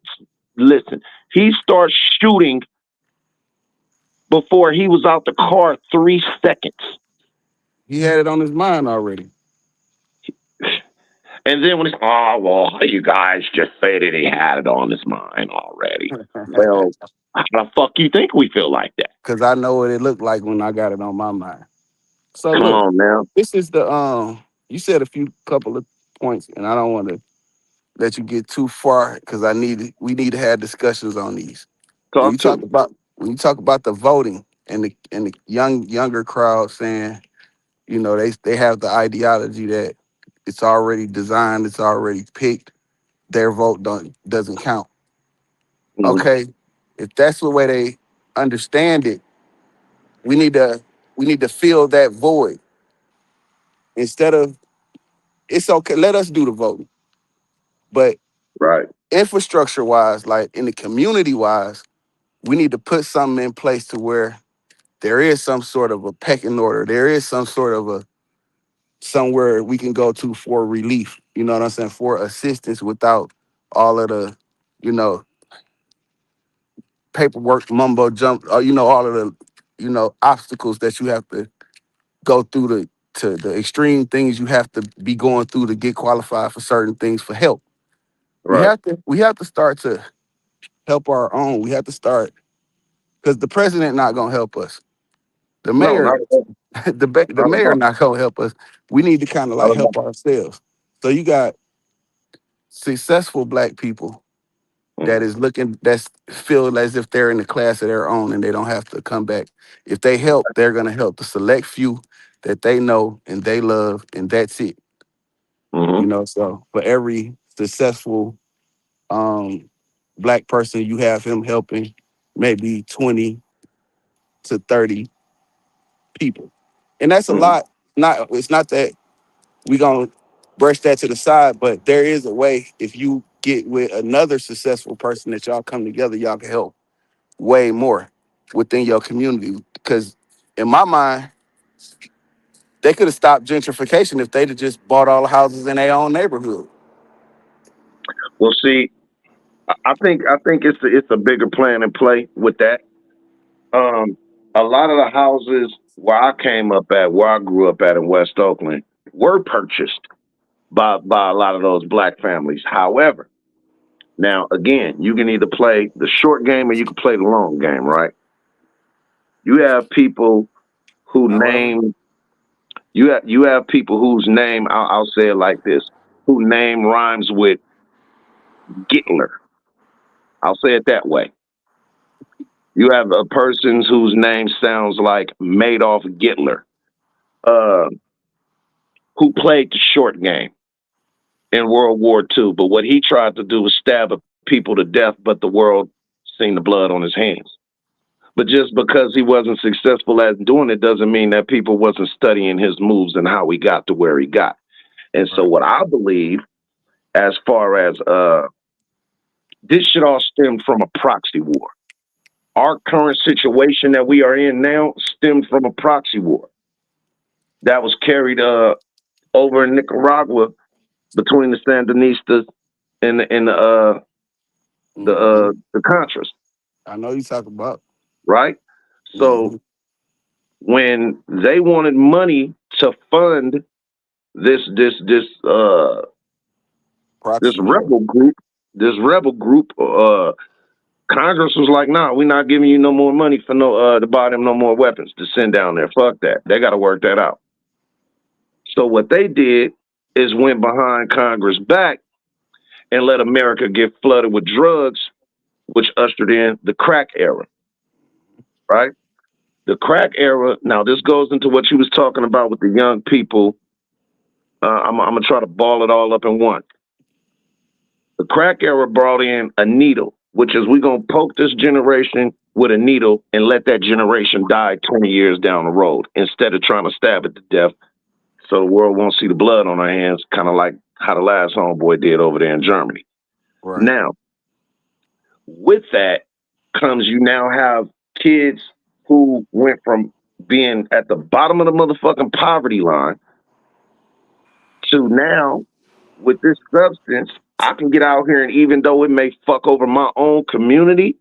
listen. He started shooting before he was out the car 3 seconds.
He had it on his mind already.
And then when it's, oh, well, you guys just say that he had it on his mind already. Well, how the fuck you think we feel like that?
Because I know what it looked like when I got it on my mind. So
Come
look,
on now.
this is the you said a couple of points, and I don't want to let you get too far because we need to have discussions on these. When you talk about the voting and the younger crowd saying, you know, they have the ideology that it's already designed, it's already picked, their vote doesn't count.
Mm-hmm.
Okay, if that's the way they understand it, we need to fill that void. Instead of, it's okay, let us do the voting. But
right,
infrastructure wise, like in the community wise, we need to put something in place to where there is some sort of a pecking order. There is some sort of somewhere we can go to for relief. You know what I'm saying? For assistance without all of the, you know, paperwork, mumbo jump, you know, all of the, you know, obstacles that you have to go through to the extreme things you have to be going through to get qualified for certain things for help.
Right.
We have to start to help our own. We have to start because the president not gonna help us. The mayor,
not at all.
the mayor not gonna help us. We need to kind of like help ourselves. So you got successful black people that is that's feel as if they're in a class of their own and they don't have to come back. If they help, they're gonna help the select few that they know and they love, and that's it. You know, so for every successful black person, you have him helping maybe 20 to 30 people. And that's a lot. It's not that we gonna brush that to the side, but there is a way. If you get with another successful person that y'all come together, y'all can help way more within your community. Because in my mind, they could have stopped gentrification if they'd have just bought all the houses in their own neighborhood.
Well, see, I think it's a bigger plan in play with that. A lot of the houses where I came up at, where I grew up at in West Oakland, were purchased by a lot of those black families. However, now again, you can either play the short game or you can play the long game, right? You have people who name you have people whose name I'll say it like this, who name rhymes with Gitler. I'll say it that way. You have a person whose name sounds like Madoff Gitler, who played the short game in World War II. But what he tried to do was stab people to death, but the world seen the blood on his hands. But just because he wasn't successful at doing it doesn't mean that people wasn't studying his moves and how he got to where he got. And so what I believe, as far as this should all stem from a proxy war. Our current situation that we are in now stemmed from a proxy war that was carried over in Nicaragua between the Sandinistas and the Contras.
I know you talk about.
Right? So when they wanted money to fund this rebel group, Congress was like, nah, we're not giving you no more money for to buy them no more weapons to send down there. Fuck that. They got to work that out. So what they did is went behind Congress' back and let America get flooded with drugs, which ushered in the crack era. Right? The crack era. Now this goes into what you was talking about with the young people. I'm gonna try to ball it all up in one. The crack era brought in a needle, which is we're going to poke this generation with a needle and let that generation die 20 years down the road instead of trying to stab it to death so the world won't see the blood on our hands, kind of like how the last homeboy did over there in Germany.
Right.
Now, with that comes you now have kids who went from being at the bottom of the motherfucking poverty line to now with this substance, I can get out here and even though it may fuck over my own community,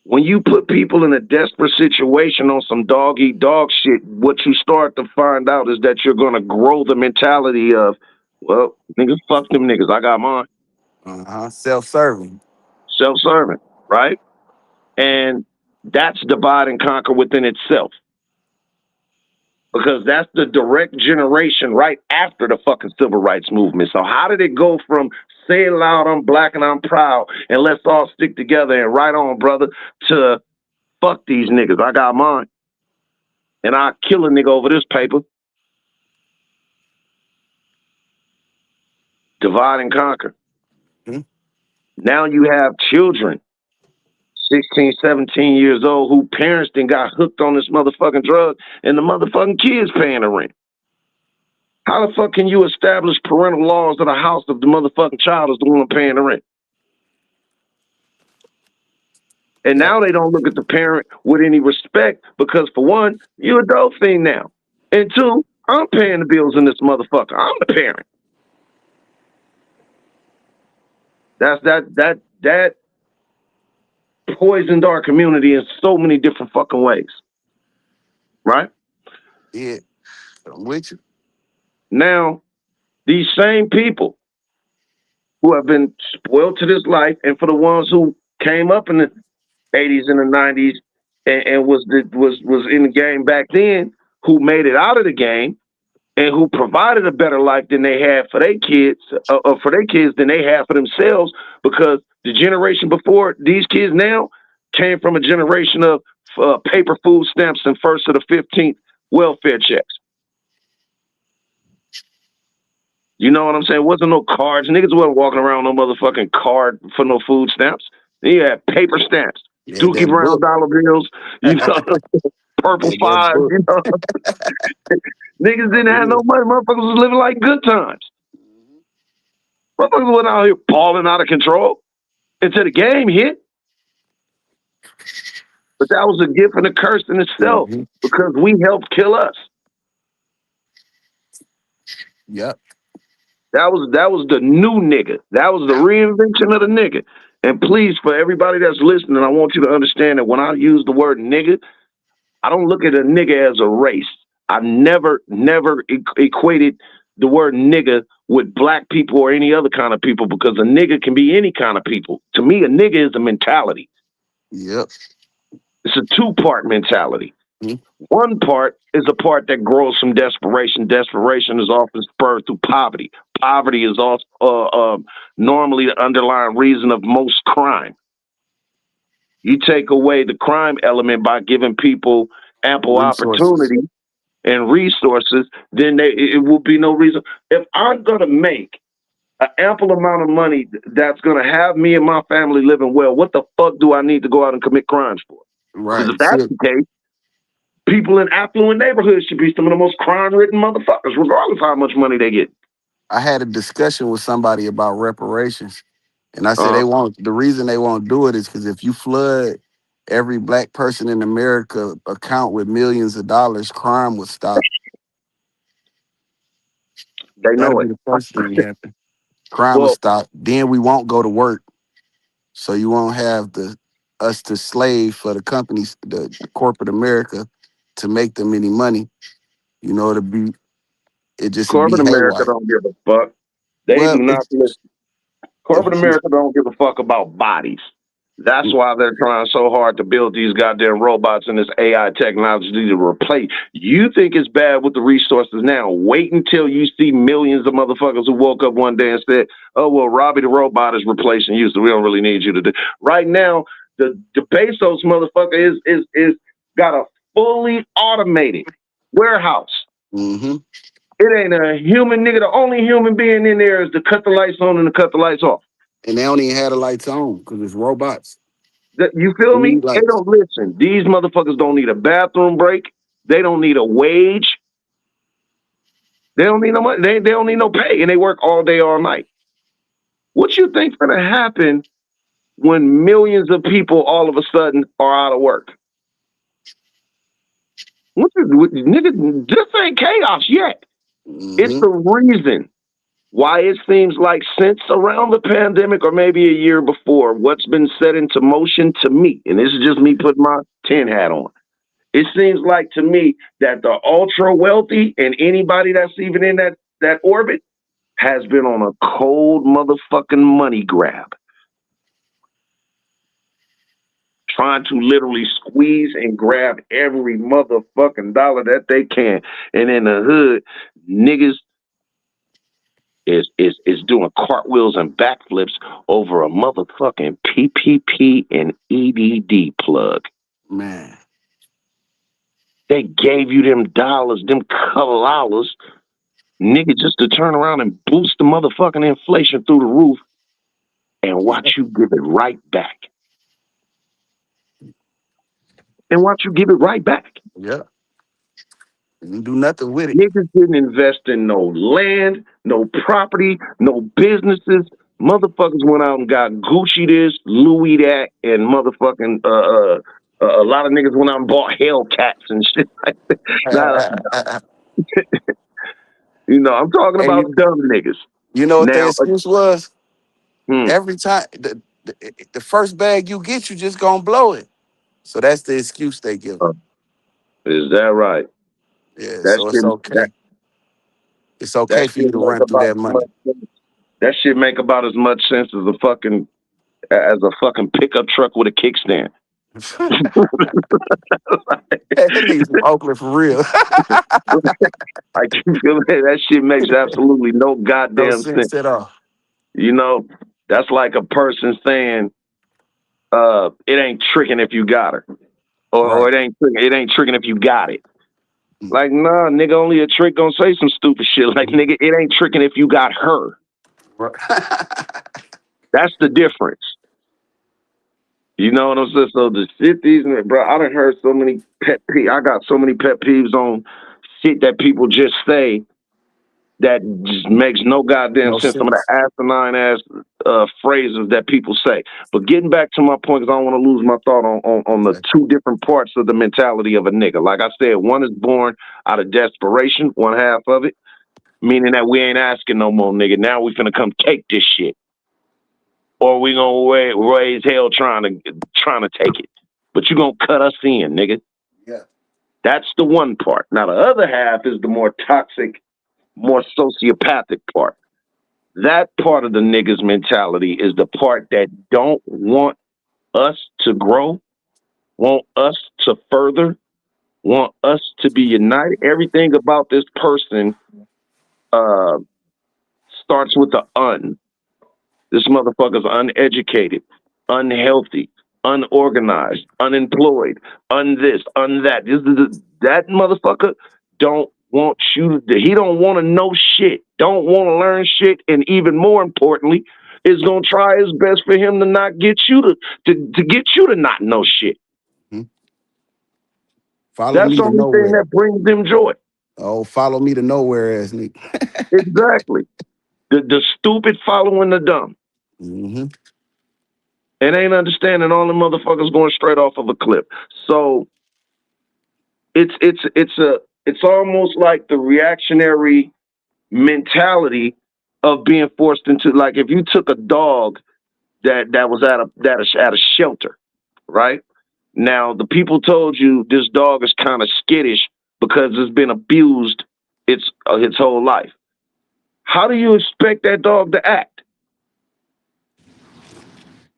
when you put people in a desperate situation on some dog-eat-dog shit, what you start to find out is that you're going to grow the mentality of, well, niggas, fuck them niggas. I got mine.
Self-serving.
Self-serving, right? And that's divide and conquer within itself. Because that's the direct generation right after the fucking civil rights movement. So how did it go from say it loud, I'm black and I'm proud, and let's all stick together and right on, brother, to fuck these niggas, I got mine. And I'll kill a nigga over this paper. Divide and conquer. Now you have children, 16, 17 years old, who parents then got hooked on this motherfucking drug, and the motherfucking kids paying the rent. How the fuck can you establish parental laws in a house if the motherfucking child is the one paying the rent? And now they don't look at the parent with any respect because, for one, you're a dope thing now. And two, I'm paying the bills in this motherfucker. I'm the parent. That poisoned our community in so many different fucking ways. Right?
Yeah. I'm with you.
Now, these same people who have been spoiled to this life, and for the ones who came up in the 80s and the 90s and was in the game back then, who made it out of the game and who provided a better life than they had for their kids, than they had for themselves, because the generation before these kids now came from a generation of paper food stamps and first to the 15th welfare checks. You know what I'm saying? Wasn't no cards. Niggas wasn't walking around no motherfucking card for no food stamps. You had paper stamps, Dookie Brown dollar bills, you know, purple fives, you know. Niggas didn't have no money. Motherfuckers was living like good times. Motherfuckers went out here balling out of control until the game hit. But that was a gift and a curse in itself because we helped kill us.
Yep.
That was the new nigga. That was the reinvention of the nigga. And please, for everybody that's listening, I want you to understand that when I use the word nigga, I don't look at a nigga as a race. I never equated the word nigga with black people or any other kind of people because a nigga can be any kind of people. To me, a nigga is a mentality.
Yep.
It's a two-part mentality. One part is a part that grows from desperation. Desperation is often spurred through poverty. Poverty is also normally the underlying reason of most crime. You take away the crime element by giving people ample opportunity and resources, then it will be no reason. If I'm going to make an ample amount of money that's going to have me and my family living well, what the fuck do I need to go out and commit crimes for? Because if that's the case, people in affluent neighborhoods should be some of the most crime-ridden motherfuckers, regardless of how much money they get.
I had a discussion with somebody about reparations, and I said the reason they won't do it is because if you flood every black person in America account with millions of dollars, crime would stop.
They
That'll
know
be
it.
the first thing happen. Crime will
Well,
stop. Then we won't go to work. So you won't have us to slave for the companies, the corporate America, to make them any money. You know, it just would be
corporate America
haywire.
don't give a fuck. They do
Well,
not listen. Corporate America don't give a fuck about bodies. That's why they're trying so hard to build these goddamn robots and this AI technology to replace. You think it's bad with the resources now. Wait until you see millions of motherfuckers who woke up one day and said, oh, well, Robbie the robot is replacing you, so we don't really need you to do. Right now, the Bezos motherfucker is got a fully automated warehouse.
Mm-hmm.
It ain't a human nigga. The only human being in there is to cut the lights on and to cut the lights off.
And they don't even have the lights on because it's robots.
You feel me? They don't listen. These motherfuckers don't need a bathroom break. They don't need a wage. They don't need no money. They don't need no pay, and they work all day, all night. What you think's gonna happen when millions of people all of a sudden are out of work? Nigga, this ain't chaos yet. It's the reason why it seems like since around the pandemic or maybe a year before, what's been set into motion to me, and this is just me putting my tin hat on, it seems like to me that the ultra wealthy and anybody that's even in that orbit has been on a cold motherfucking money grab. Trying to literally squeeze and grab every motherfucking dollar that they can. And in the hood, niggas is doing cartwheels and backflips over a motherfucking PPP and EDD plug.
Man.
They gave you them dollars, them dollars, nigga, just to turn around and boost the motherfucking inflation through the roof and watch you give it right back. And watch you give it right back.
Yeah. You do nothing with it.
Niggas didn't invest in no land, no property, no businesses. Motherfuckers went out and got Gucci this, Louis that, and motherfucking a lot of niggas went out and bought Hellcats and shit like that. You know, I'm talking about dumb niggas.
You know what
now,
the excuse was? Every time the first bag you get, you just gonna blow it. So that's the excuse they give.
Is that right?
Yeah, so it's okay. It's okay for you to run through that money.
That shit make about as much sense as a fucking pickup truck with a kickstand.
That nigga's from Oakland for real.
Like, you feel me? That shit makes absolutely no goddamn sense
at all.
You know, that's like a person saying, it ain't tricking if you got her. Or it ain't tricking if you got it. Like, nah, nigga, only a trick gonna say some stupid shit. Like, nigga, it ain't tricking if you got her. That's the difference. You know what I'm saying? So the shit bro, I done heard so many pet peeves. I got so many pet peeves on shit that people just say that just makes no goddamn sense. Some of the asinine ass phrases that people say. But getting back to my point, because I don't want to lose my thought on the two different parts of the mentality of a nigga. Like I said, one is born out of desperation, one half of it, meaning that we ain't asking no more, nigga. Now we finna come take this shit. Or we gonna raise hell trying to take it. But you gonna cut us in, nigga.
Yeah.
That's the one part. Now the other half is the more toxic, more sociopathic part. That part of the niggas mentality is the part that don't want us to grow, want us to further, want us to be united. Everything about this person starts with the un. This motherfucker's uneducated, unhealthy, unorganized, unemployed, this, that. That motherfucker don't want you to, he don't want to know shit, don't want to learn shit, and even more importantly, is gonna try his best for him to not get you to get you to not know shit.
Follow
That's
me
the
to
only thing
nowhere.
that brings them joy.
Oh, follow me to nowhere, ass nigga.
Exactly. The stupid following the dumb.
Mm-hmm.
And ain't understanding all the motherfuckers going straight off of a cliff. So it's almost like the reactionary mentality of being forced into, like, if you took a dog that was at a shelter, right? Now the people told you this dog is kind of skittish because it's been abused its whole life. How do you expect that dog to act?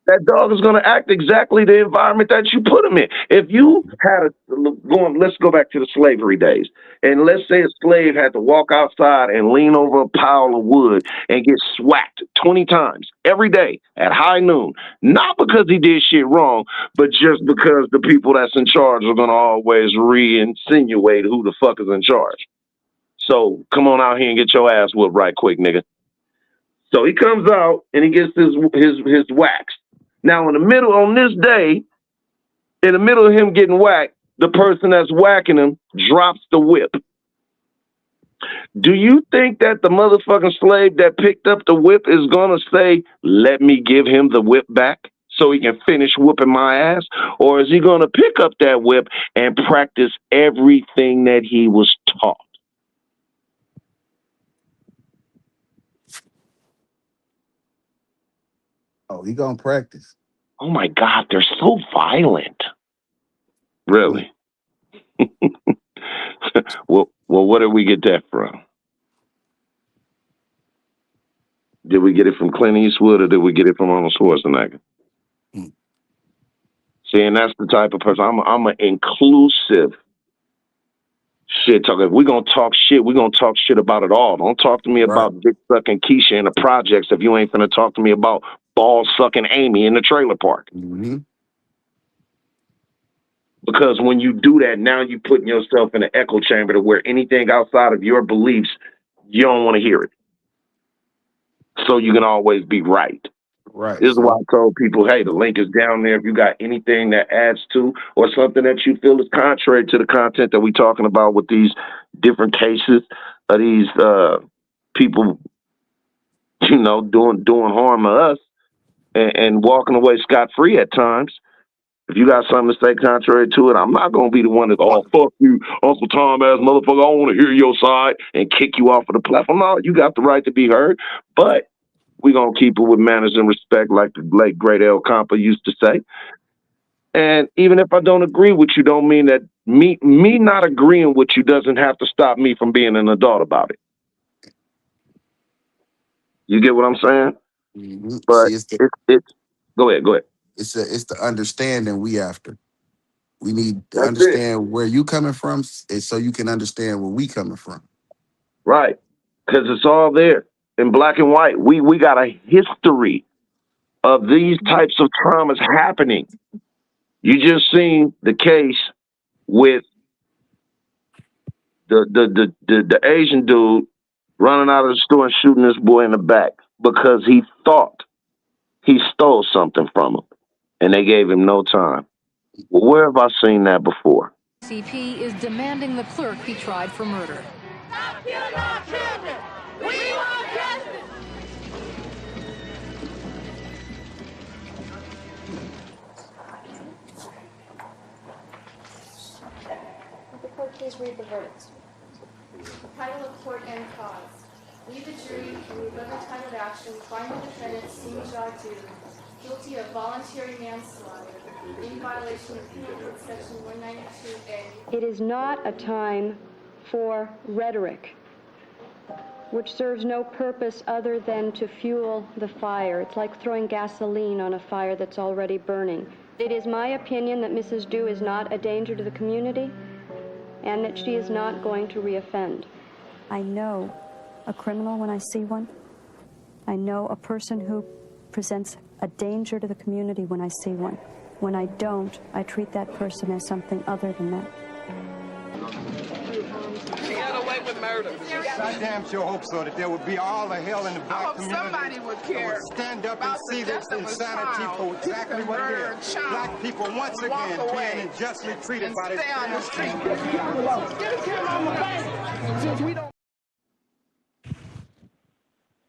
That dog is going to act exactly the environment that you put him in. If you had let's go back to the slavery days, and let's say a slave had to walk outside and lean over a pile of wood and get swacked 20 times every day at high noon, not because he did shit wrong, but just because the people that's in charge are going to always re-insinuate who the fuck is in charge. So come on out here and get your ass whooped right quick, nigga. So he comes out and he gets his wax. Now, in the middle on this day, in the middle of him getting whacked, the person that's whacking him drops the whip. Do you think that the motherfucking slave that picked up the whip is gonna say, "Let me give him the whip back so he can finish whooping my ass"? Or is he gonna pick up that whip and practice everything that he was taught?
Oh, he gonna practice.
Oh my God, they're so violent. Really? Well, where did we get that from? Did we get it from Clint Eastwood or did we get it from Arnold Schwarzenegger? See, and that's the type of person. I'm an inclusive shit talker. If we're gonna talk shit, we're gonna talk shit about it all. Don't talk to me about dick sucking Keisha in the projects if you ain't finna talk to me about ball sucking Amy in the trailer park.
Mm-hmm.
Because when you do that, now you're putting yourself in an echo chamber to where anything outside of your beliefs, you don't want to hear it. So you can always be right.
Right.
This is why I told people, hey, the link is down there. If you got anything that adds to or something that you feel is contrary to the content that we're talking about with these different cases of these people, you know, doing harm to us and walking away scot-free at times. If you got something to say contrary to it, I'm not going to be the one that, oh, fuck you, Uncle Tom ass motherfucker, I don't want to hear your side and kick you off of the platform. No, you got the right to be heard, but we're going to keep it with manners and respect like the late, great El Compa used to say. And even if I don't agree with you, don't mean that me not agreeing with you doesn't have to stop me from being an adult about it. You get what I'm saying?
Mm-hmm.
But
See,
it's go ahead.
It's the understanding we after. We need to
That's
understand where you coming from, so you can understand where we coming from.
Right, because it's all there in black and white. We got a history of these types of traumas happening. You just seen the case with the Asian dude running out of the store and shooting this boy in the back because he thought he stole something from him, and they gave him no time. Well, where have I seen that before?
CP is demanding the clerk be tried for murder.
Stop killing our children! We want justice!
Would the court please read the verdict? Title of court and cause. We, the jury, in the above time of action, find the defendant, Singh Jadu, guilty of voluntary manslaughter in violation of Penal Code Section 192A.
It is not a time for rhetoric, which serves no purpose other than to fuel the fire. It's like throwing gasoline on a fire that's already burning. It is my opinion that Mrs. Du is not a danger to the community and that she is not going to reoffend.
I know a criminal when I see one. I know a person who presents a danger to the community when I see one. When I don't, I treat that person as something other than that.
She got away with murder.
I damn sure hope so, that there would be all the hell in the black community.
Somebody would care.
Stand up and see this insanity for exactly what it is. Black people once again being unjustly treated by this damn street.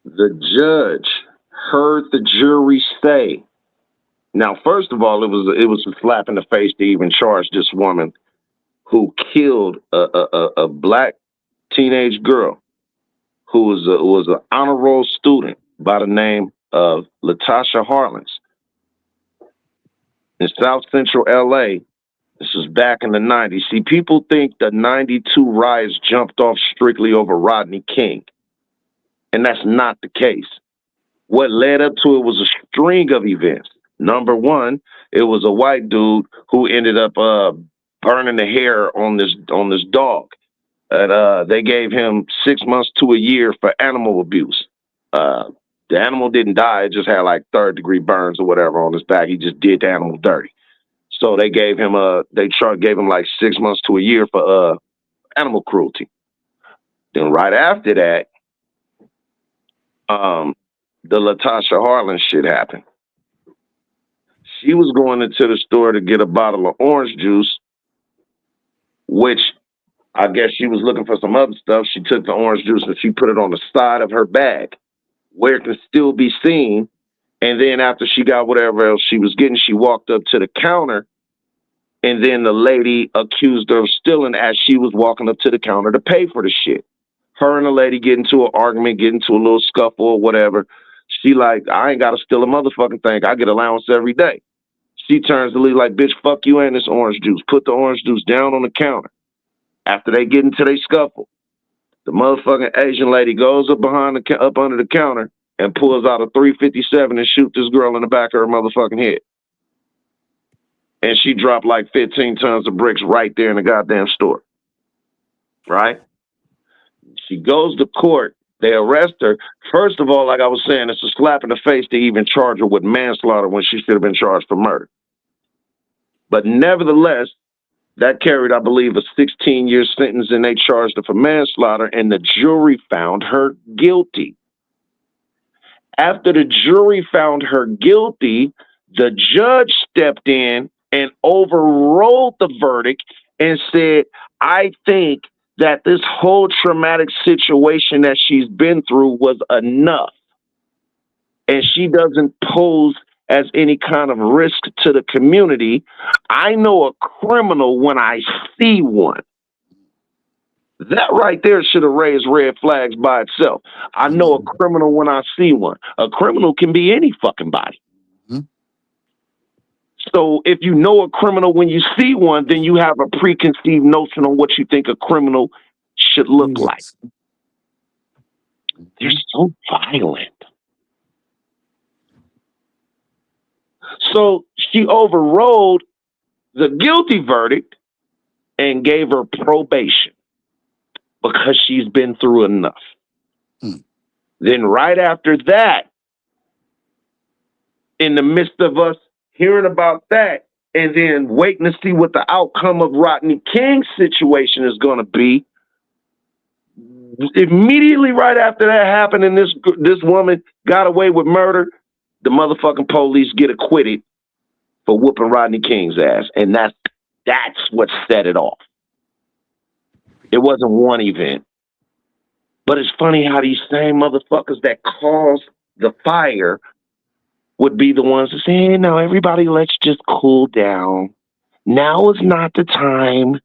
The judge heard the jury say. Now, first of all, it was a slap in the face to even charge this woman who killed a black teenage girl who was an honor roll student by the name of Latasha Harlins in South Central LA. This was back in the 90s. See, people think the 92 riots jumped off strictly over Rodney King, and that's not the case. What led up to it was a string of events. Number one, it was a white dude who ended up burning the hair on this dog. And they gave him 6 months to a year for animal abuse. The animal didn't die; it just had like third-degree burns or whatever on his back. He just did the animal dirty. So they gave him gave him like 6 months to a year for animal cruelty. Then right after that, the Latasha Harlan shit happened. She was going into the store to get a bottle of orange juice, which I guess she was looking for some other stuff. She took the orange juice and she put it on the side of her bag where it can still be seen. And then after she got whatever else she was getting, she walked up to the counter, and then the lady accused her of stealing as she was walking up to the counter to pay for the shit. Her and the lady get into an argument, get into a little scuffle or whatever. She like, I ain't got to steal a motherfucking thing. I get allowance every day. She turns to Lee like, bitch, fuck you and this orange juice. Put the orange juice down on the counter. After they get into their scuffle, the motherfucking Asian lady goes up up under the counter and pulls out a .357 and shoot this girl in the back of her motherfucking head. And she dropped like 15 tons of bricks right there in the goddamn store. Right? She goes to court. They arrest her. First of all, like I was saying, it's a slap in the face to even charge her with manslaughter when she should have been charged for murder. But nevertheless, that carried, I believe, a 16-year sentence, and they charged her for manslaughter, and the jury found her guilty. After the jury found her guilty, the judge stepped in and overruled the verdict and said, I think that this whole traumatic situation that she's been through was enough. And she doesn't pose as any kind of risk to the community. I know a criminal when I see one. That right there should have raised red flags by itself. I know a criminal when I see one. A criminal can be any fucking body. So if you know a criminal when you see one, then you have a preconceived notion on what you think a criminal should look like. They're so violent. So she overrode the guilty verdict and gave her probation because she's been through enough. Then right after that, in the midst of us hearing about that and then waiting to see what the outcome of Rodney King's situation is going to be, immediately right after that happened and this woman got away with murder, the motherfucking police get acquitted for whooping Rodney King's ass. And that's what set it off. It wasn't one event. But it's funny how these same motherfuckers that caused the fire would be the ones that say, hey, now everybody, let's just cool down. Now is not the time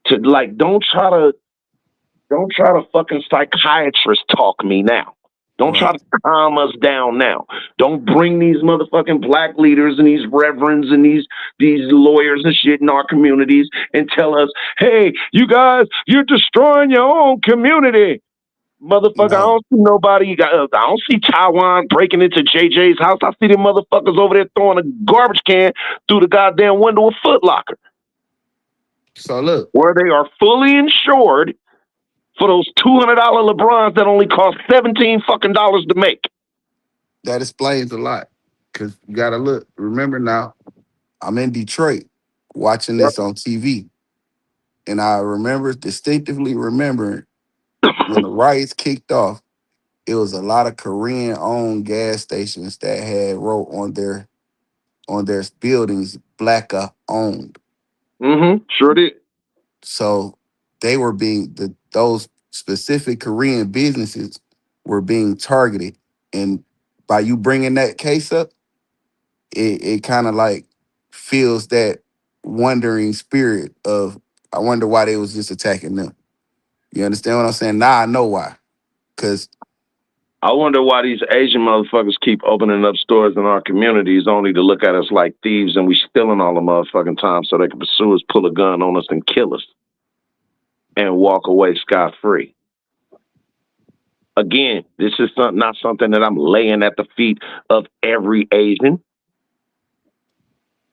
to don't try to fucking psychiatrist talk me now. Don't try to calm us down now. Don't bring these motherfucking black leaders and these reverends and these lawyers and shit in our communities and tell us, hey, you guys, you're destroying your own community. Motherfucker, I don't see nobody. I don't see Taiwan breaking into JJ's house. I see them motherfuckers over there throwing a garbage can through the goddamn window of Foot Locker.
So look,
where they are fully insured for those $200 LeBrons that only cost $17 fucking to make.
That explains a lot. Cause you gotta look. Remember now, I'm in Detroit watching this on TV. And I distinctively remembering when the riots kicked off, it was a lot of Korean-owned gas stations that had wrote on their buildings, Blacka owned.
Sure did.
So they were those specific Korean businesses were being targeted. And by you bringing that case up, it kind of like feels that wondering spirit of, I wonder why they was just attacking them. You understand what I'm saying? Now I know why. Because
I wonder why these Asian motherfuckers keep opening up stores in our communities only to look at us like thieves and we stealing all the motherfucking time so they can pursue us, pull a gun on us, and kill us and walk away scot-free. Again, this is not something that I'm laying at the feet of every Asian.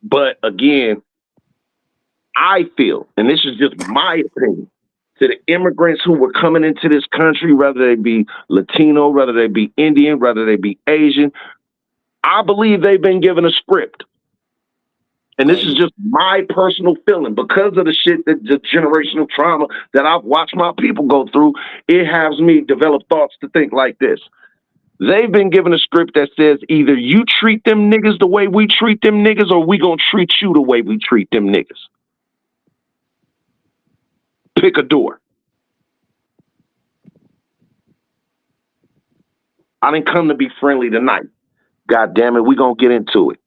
But again, I feel, and this is just my opinion, to the immigrants who were coming into this country, whether they be Latino, whether they be Indian, whether they be Asian, I believe they've been given a script. And this is just my personal feeling. Because of the shit, the generational trauma that I've watched my people go through, it has me develop thoughts to think like this. They've been given a script that says either you treat them niggas the way we treat them niggas or we gonna treat you the way we treat them niggas. Pick a door. I didn't come to be friendly tonight. God damn it, we gonna get into it.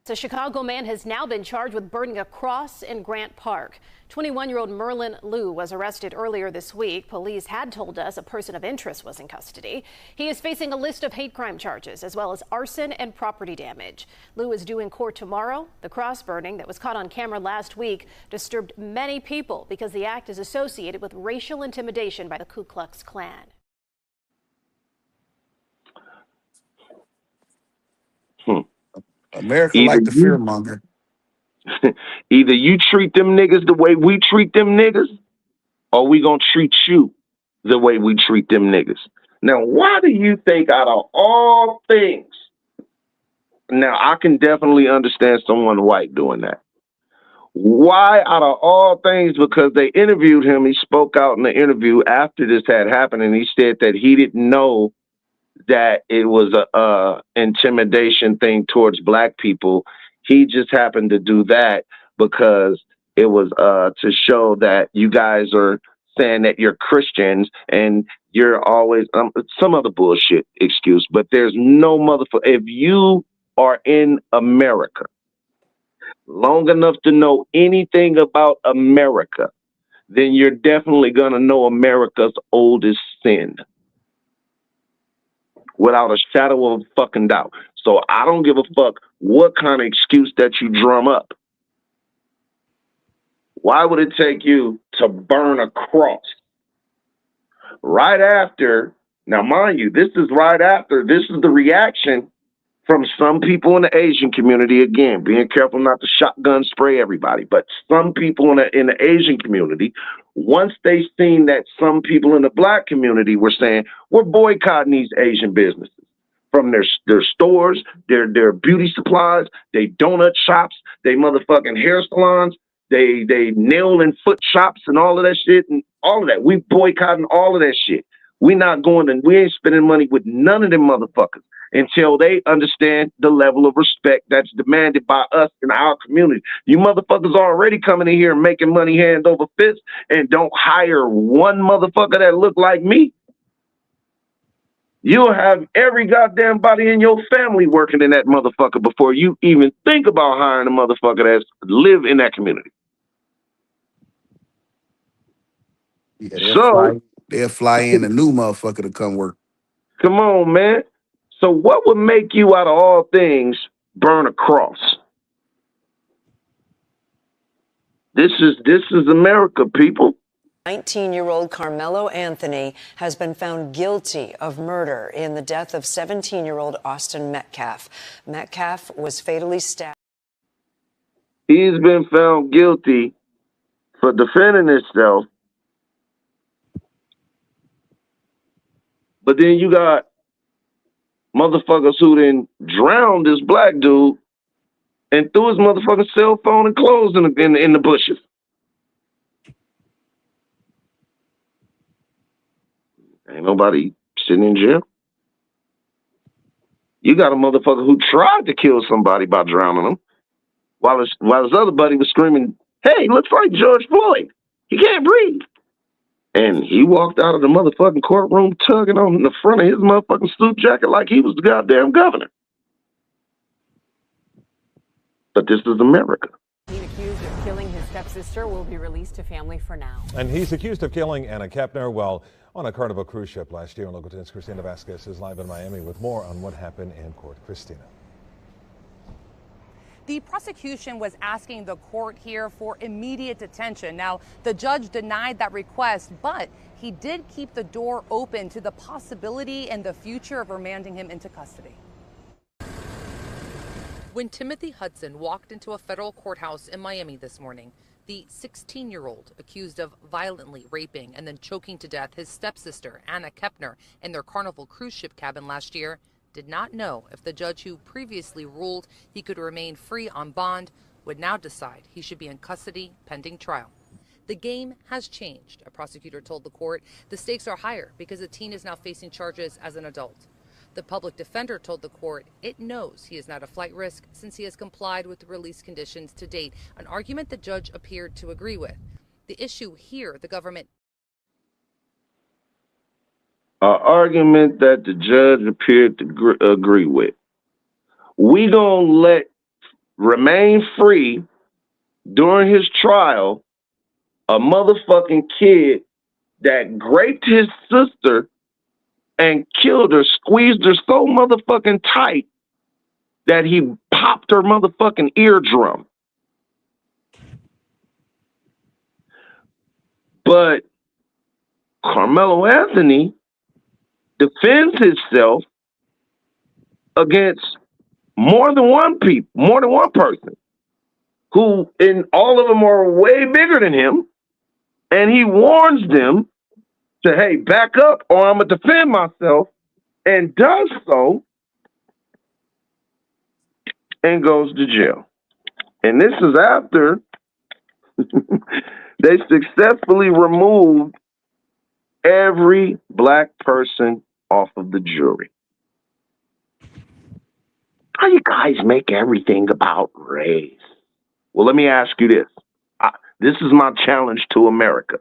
A Chicago man has now been charged with burning a cross in Grant Park. 21-year-old Merlin Liu was arrested earlier this week. Police had told us a person of interest was in custody. He is facing a list of hate crime charges as well as arson and property damage. Liu is due in court tomorrow. The cross burning that was caught on camera last week disturbed many people because the act is associated with racial intimidation by the Ku Klux Klan.
America like the fearmonger.
Either you treat them niggas the way we treat them niggas, or we gonna treat you the way we treat them niggas. Now, why do you think out of all things, now I can definitely understand someone white doing that. Why out of all things? Because they interviewed him. He spoke out in the interview after this had happened, and he said that he didn't know that it was a intimidation thing towards black people. He just happened to do that because it was to show that you guys are saying that you're Christians and you're always some other bullshit excuse. But there's no motherfucker. If you are in America long enough to know anything about America, then you're definitely gonna know America's oldest sin. Without a shadow of a fucking doubt. So I don't give a fuck what kind of excuse that you drum up. Why would it take you to burn a cross? Right after, now mind you, this is right after, this is the reaction from some people in the Asian community. Again, being careful not to shotgun spray everybody, but some people in the Asian community, once they seen that some people in the black community were saying, we're boycotting these Asian businesses from their stores, their beauty supplies, they donut shops, they motherfucking hair salons, they nail and foot shops and all of that shit and all of that. We boycotting all of that shit. We ain't spending money with none of them motherfuckers until they understand the level of respect that's demanded by us in our community. You motherfuckers already coming in here and making money hand over fist and don't hire one motherfucker that look like me. You'll have every goddamn body in your family working in that motherfucker before you even think about hiring a motherfucker that live in that community.
Yeah, they'll fly in a new motherfucker to come work.
Come on, man. So what would make you, out of all things, burn a cross? This is America, people.
19-year-old Carmelo Anthony has been found guilty of murder in the death of 17-year-old Austin Metcalf. Metcalf was fatally stabbed.
He's been found guilty for defending himself. But then you got motherfuckers who then drowned this black dude and threw his motherfucking cell phone and clothes in the bushes. Ain't nobody sitting in jail. You got a motherfucker who tried to kill somebody by drowning them, while his other buddy was screaming, "Hey, looks like George Floyd. He can't breathe." And he walked out of the motherfucking courtroom tugging on the front of his motherfucking suit jacket like he was the goddamn governor. But this is America.
He's accused of killing his stepsister will be released to family for now.
And he's accused of killing Anna Kepner. Well,
on a Carnival cruise ship last year. And Local 10's Christina Vasquez is live in Miami with more on what happened in court. Christina.
The prosecution was asking the court here for immediate detention. Now, the judge denied that request, but he did keep the door open to the possibility in the future of remanding him into custody.
When Timothy Hudson walked into a federal courthouse in Miami this morning, the 16-year-old accused of violently raping and then choking to death his stepsister, Anna Kepner, in their Carnival cruise ship cabin last year, did not know if the judge who previously ruled he could remain free on bond would now decide he should be in custody pending trial. The game has changed, a prosecutor told the court. The stakes are higher because the teen is now facing charges as an adult. The public defender told the court it knows he is not a flight risk since he has complied with the release conditions to date, an argument the judge appeared to agree with. The issue here, the government.
An argument that the judge appeared to agree with. We gonna let remain free during his trial a motherfucking kid that raped his sister and killed her, squeezed her so motherfucking tight that he popped her motherfucking eardrum. But Carmelo Anthony defends himself against more than one person, who, and all of them are way bigger than him, and he warns them to, hey, back up or I'm gonna defend myself, and does so, and goes to jail. And this is after they successfully removed every black person off of the jury. How you guys make everything about race? Well, let me ask you this. This is my challenge to America.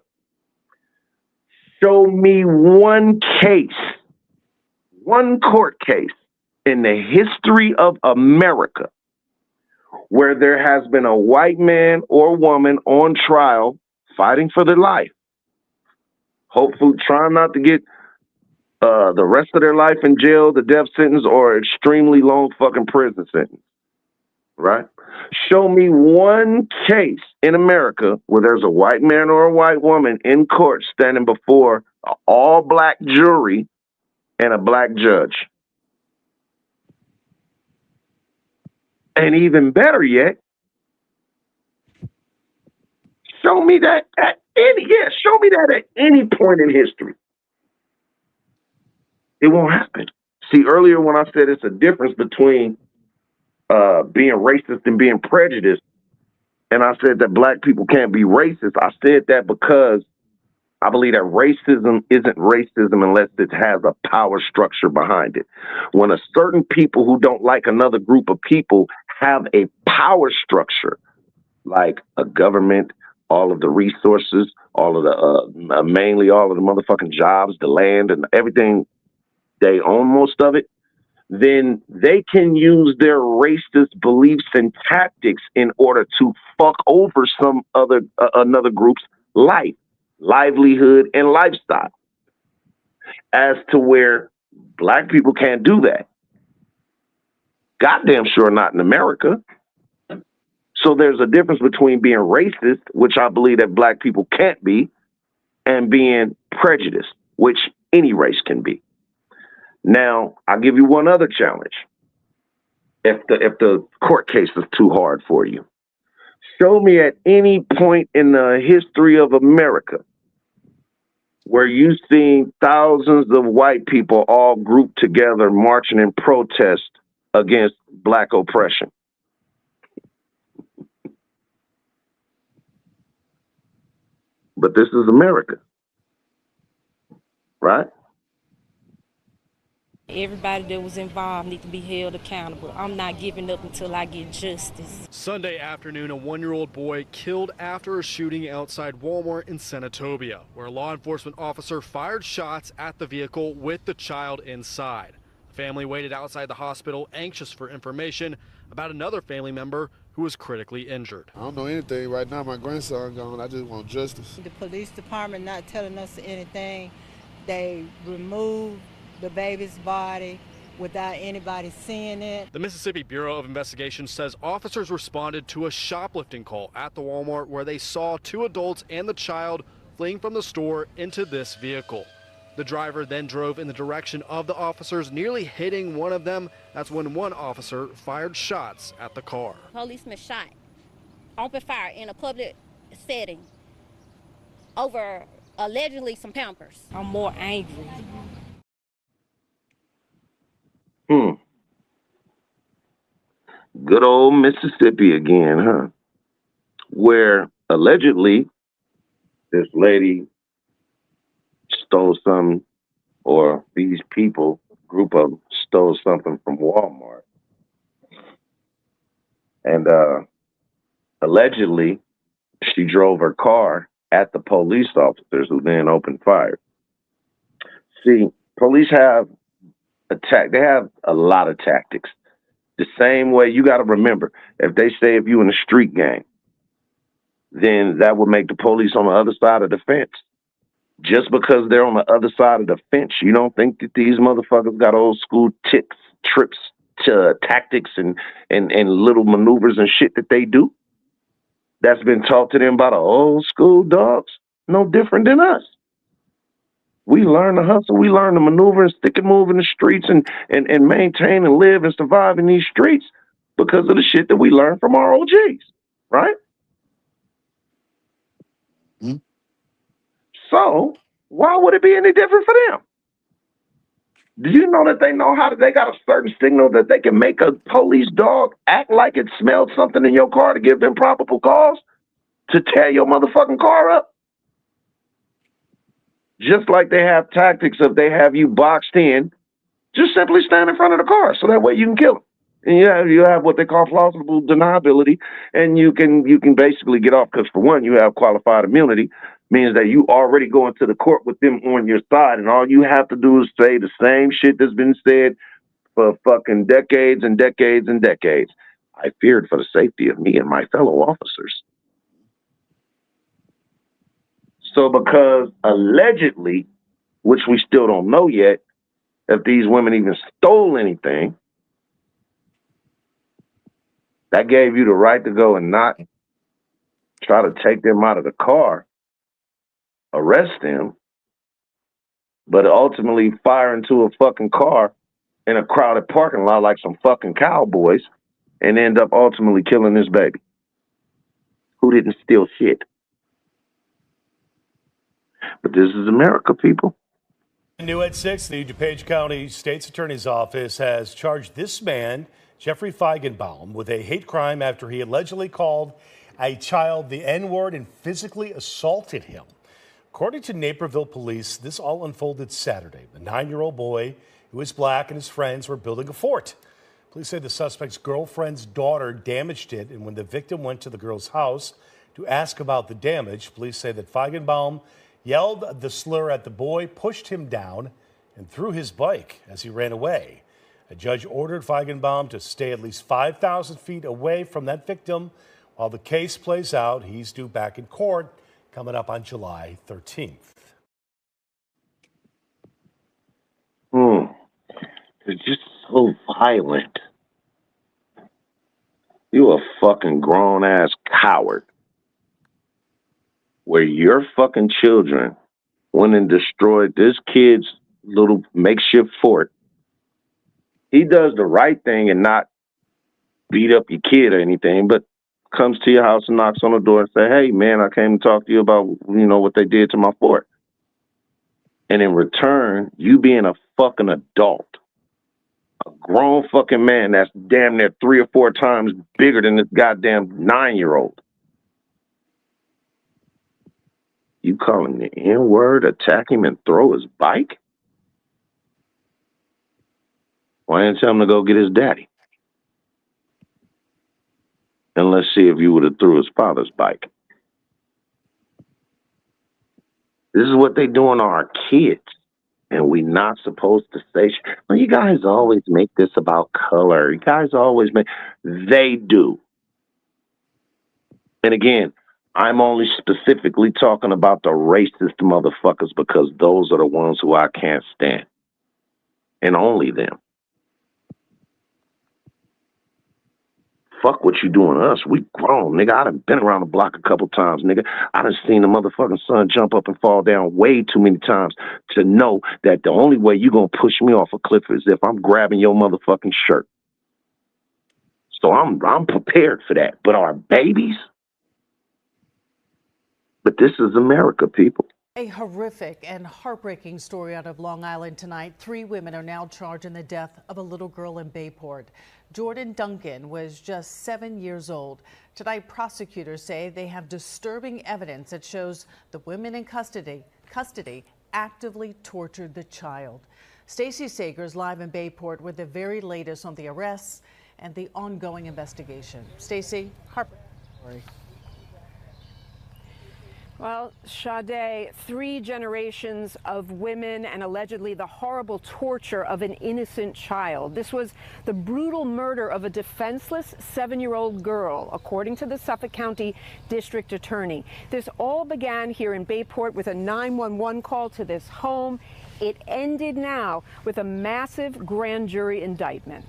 Show me one case, one court case in the history of America where there has been a white man or woman on trial fighting for their life, hopefully trying not to get the rest of their life in jail, the death sentence, or extremely long fucking prison sentence, right? Show me one case in America where there's a white man or a white woman in court standing before an all-black jury and a black judge. And even better yet, show me that at any point in history. It won't happen. See, earlier when I said it's a difference between being racist and being prejudiced, and I said that black people can't be racist, I said that because I believe that racism isn't racism unless it has a power structure behind it. When a certain people who don't like another group of people have a power structure, like a government, all of the resources, all of the, mainly all of the motherfucking jobs, the land and everything, they own most of it, then they can use their racist beliefs and tactics in order to fuck over some other another group's life, livelihood, and lifestyle. As to where black people can't do that. Goddamn sure not in America. So there's a difference between being racist, which I believe that black people can't be, and being prejudiced, which any race can be. Now, I'll give you one other challenge. If the court case is too hard for you, show me at any point in the history of America where you've seen thousands of white people all grouped together marching in protest against black oppression. But this is America, right?
Everybody that was involved need to be held accountable. I'm not giving up until I get justice.
Sunday afternoon, a 1-year-old boy killed after a shooting outside Walmart in Senatobia, where a law enforcement officer fired shots at the vehicle with the child inside. The family waited outside the hospital, anxious for information about another family member who was critically injured.
I don't know anything right now. My grandson gone. I just want justice.
The police department not telling us anything.
They removed the baby's body without anybody seeing it.
The Mississippi Bureau of Investigation says officers responded to a shoplifting call at the Walmart where they saw two adults and the child fleeing from the store into this vehicle. The driver then drove in the direction of the officers, nearly hitting one of them. That's when one officer fired shots at the car.
Policeman shot, open fire in a public setting over allegedly some Pampers.
I'm more angry.
Good old Mississippi again, huh? Where allegedly this lady stole something, or these people, group of them, stole something from Walmart. And allegedly, she drove her car at the police officers who then opened fire. See, police have they have a lot of tactics. The same way, you got to remember, if they say if you in a street gang, then that would make the police on the other side of the fence. Just because they're on the other side of the fence, you don't think that these motherfuckers got old school tips, trips, tactics, and little maneuvers and shit that they do? That's been taught to them by the old school dogs. No different than us. We learn to hustle. We learn to maneuver and stick and move in the streets and maintain and live and survive in these streets because of the shit that we learned from our OGs, right?
Mm-hmm.
So why would it be any different for them? Do you know that they know how they got a certain signal that they can make a police dog act like it smelled something in your car to give them probable cause to tear your motherfucking car up? Just like they have tactics of they have you boxed in, just simply stand in front of the car so that way you can kill them. And you have what they call plausible deniability, and you can basically get off because for one, you have qualified immunity, means that you already go into the court with them on your side, and all you have to do is say the same shit that's been said for fucking decades and decades and decades. I feared for the safety of me and my fellow officers. So because allegedly, which we still don't know yet, if these women even stole anything, that gave you the right to go and not try to take them out of the car, arrest them, but ultimately fire into a fucking car in a crowded parking lot like some fucking cowboys and end up ultimately killing this baby who didn't steal shit. But this is America, people.
New at 6, the DuPage County State's Attorney's Office has charged this man, Jeffrey Feigenbaum, with a hate crime after he allegedly called a child the N-word and physically assaulted him. According to Naperville police, this all unfolded Saturday. The 9-year-old boy, who is black, and his friends were building a fort. Police say the suspect's girlfriend's daughter damaged it, and when the victim went to the girl's house to ask about the damage, police say that Feigenbaum yelled the slur at the boy, pushed him down, and threw his bike as he ran away. A judge ordered Feigenbaum to stay at least 5,000 feet away from that victim while the case plays out. He's due back in court coming up on July 13th.
It's just so violent. You a fucking grown-ass coward. Where your fucking children went and destroyed this kid's little makeshift fort. He does the right thing and not beat up your kid or anything, but comes to your house and knocks on the door and say, hey, man, I came to talk to you about, what they did to my fort. And in return, you being a fucking adult, a grown fucking man that's damn near 3 or 4 times bigger than this goddamn 9-year-old. You call him the N-word, attack him, and throw his bike? Why didn't you tell him to go get his daddy? And let's see if you would have threw his father's bike. This is what they doing to our kids. And we not supposed to say, well, you guys always make this about color. You guys always make... They do. And again, I'm only specifically talking about the racist motherfuckers because those are the ones who I can't stand. And only them. Fuck what you doing to us. We grown, nigga. I done been around the block a couple times, nigga. I done seen the motherfucking sun jump up and fall down way too many times to know that the only way you gonna push me off a cliff is if I'm grabbing your motherfucking shirt. So I'm prepared for that. But our babies? But this is America, people.
A horrific and heartbreaking story out of Long Island tonight. 3 women are now charged in the death of a little girl in Bayport. Jordan Duncan was just 7 years old. Tonight, prosecutors say they have disturbing evidence that shows the women in custody actively tortured the child. Stacey Sagers live in Bayport with the very latest on the arrests and the ongoing investigation. Stacey, heartbreaking.
Well, Sade, 3 generations of women and allegedly the horrible torture of an innocent child. This was the brutal murder of a defenseless 7-year-old girl, according to the Suffolk County District Attorney. This all began here in Bayport with a 911 call to this home. It ended now with a massive grand jury indictment.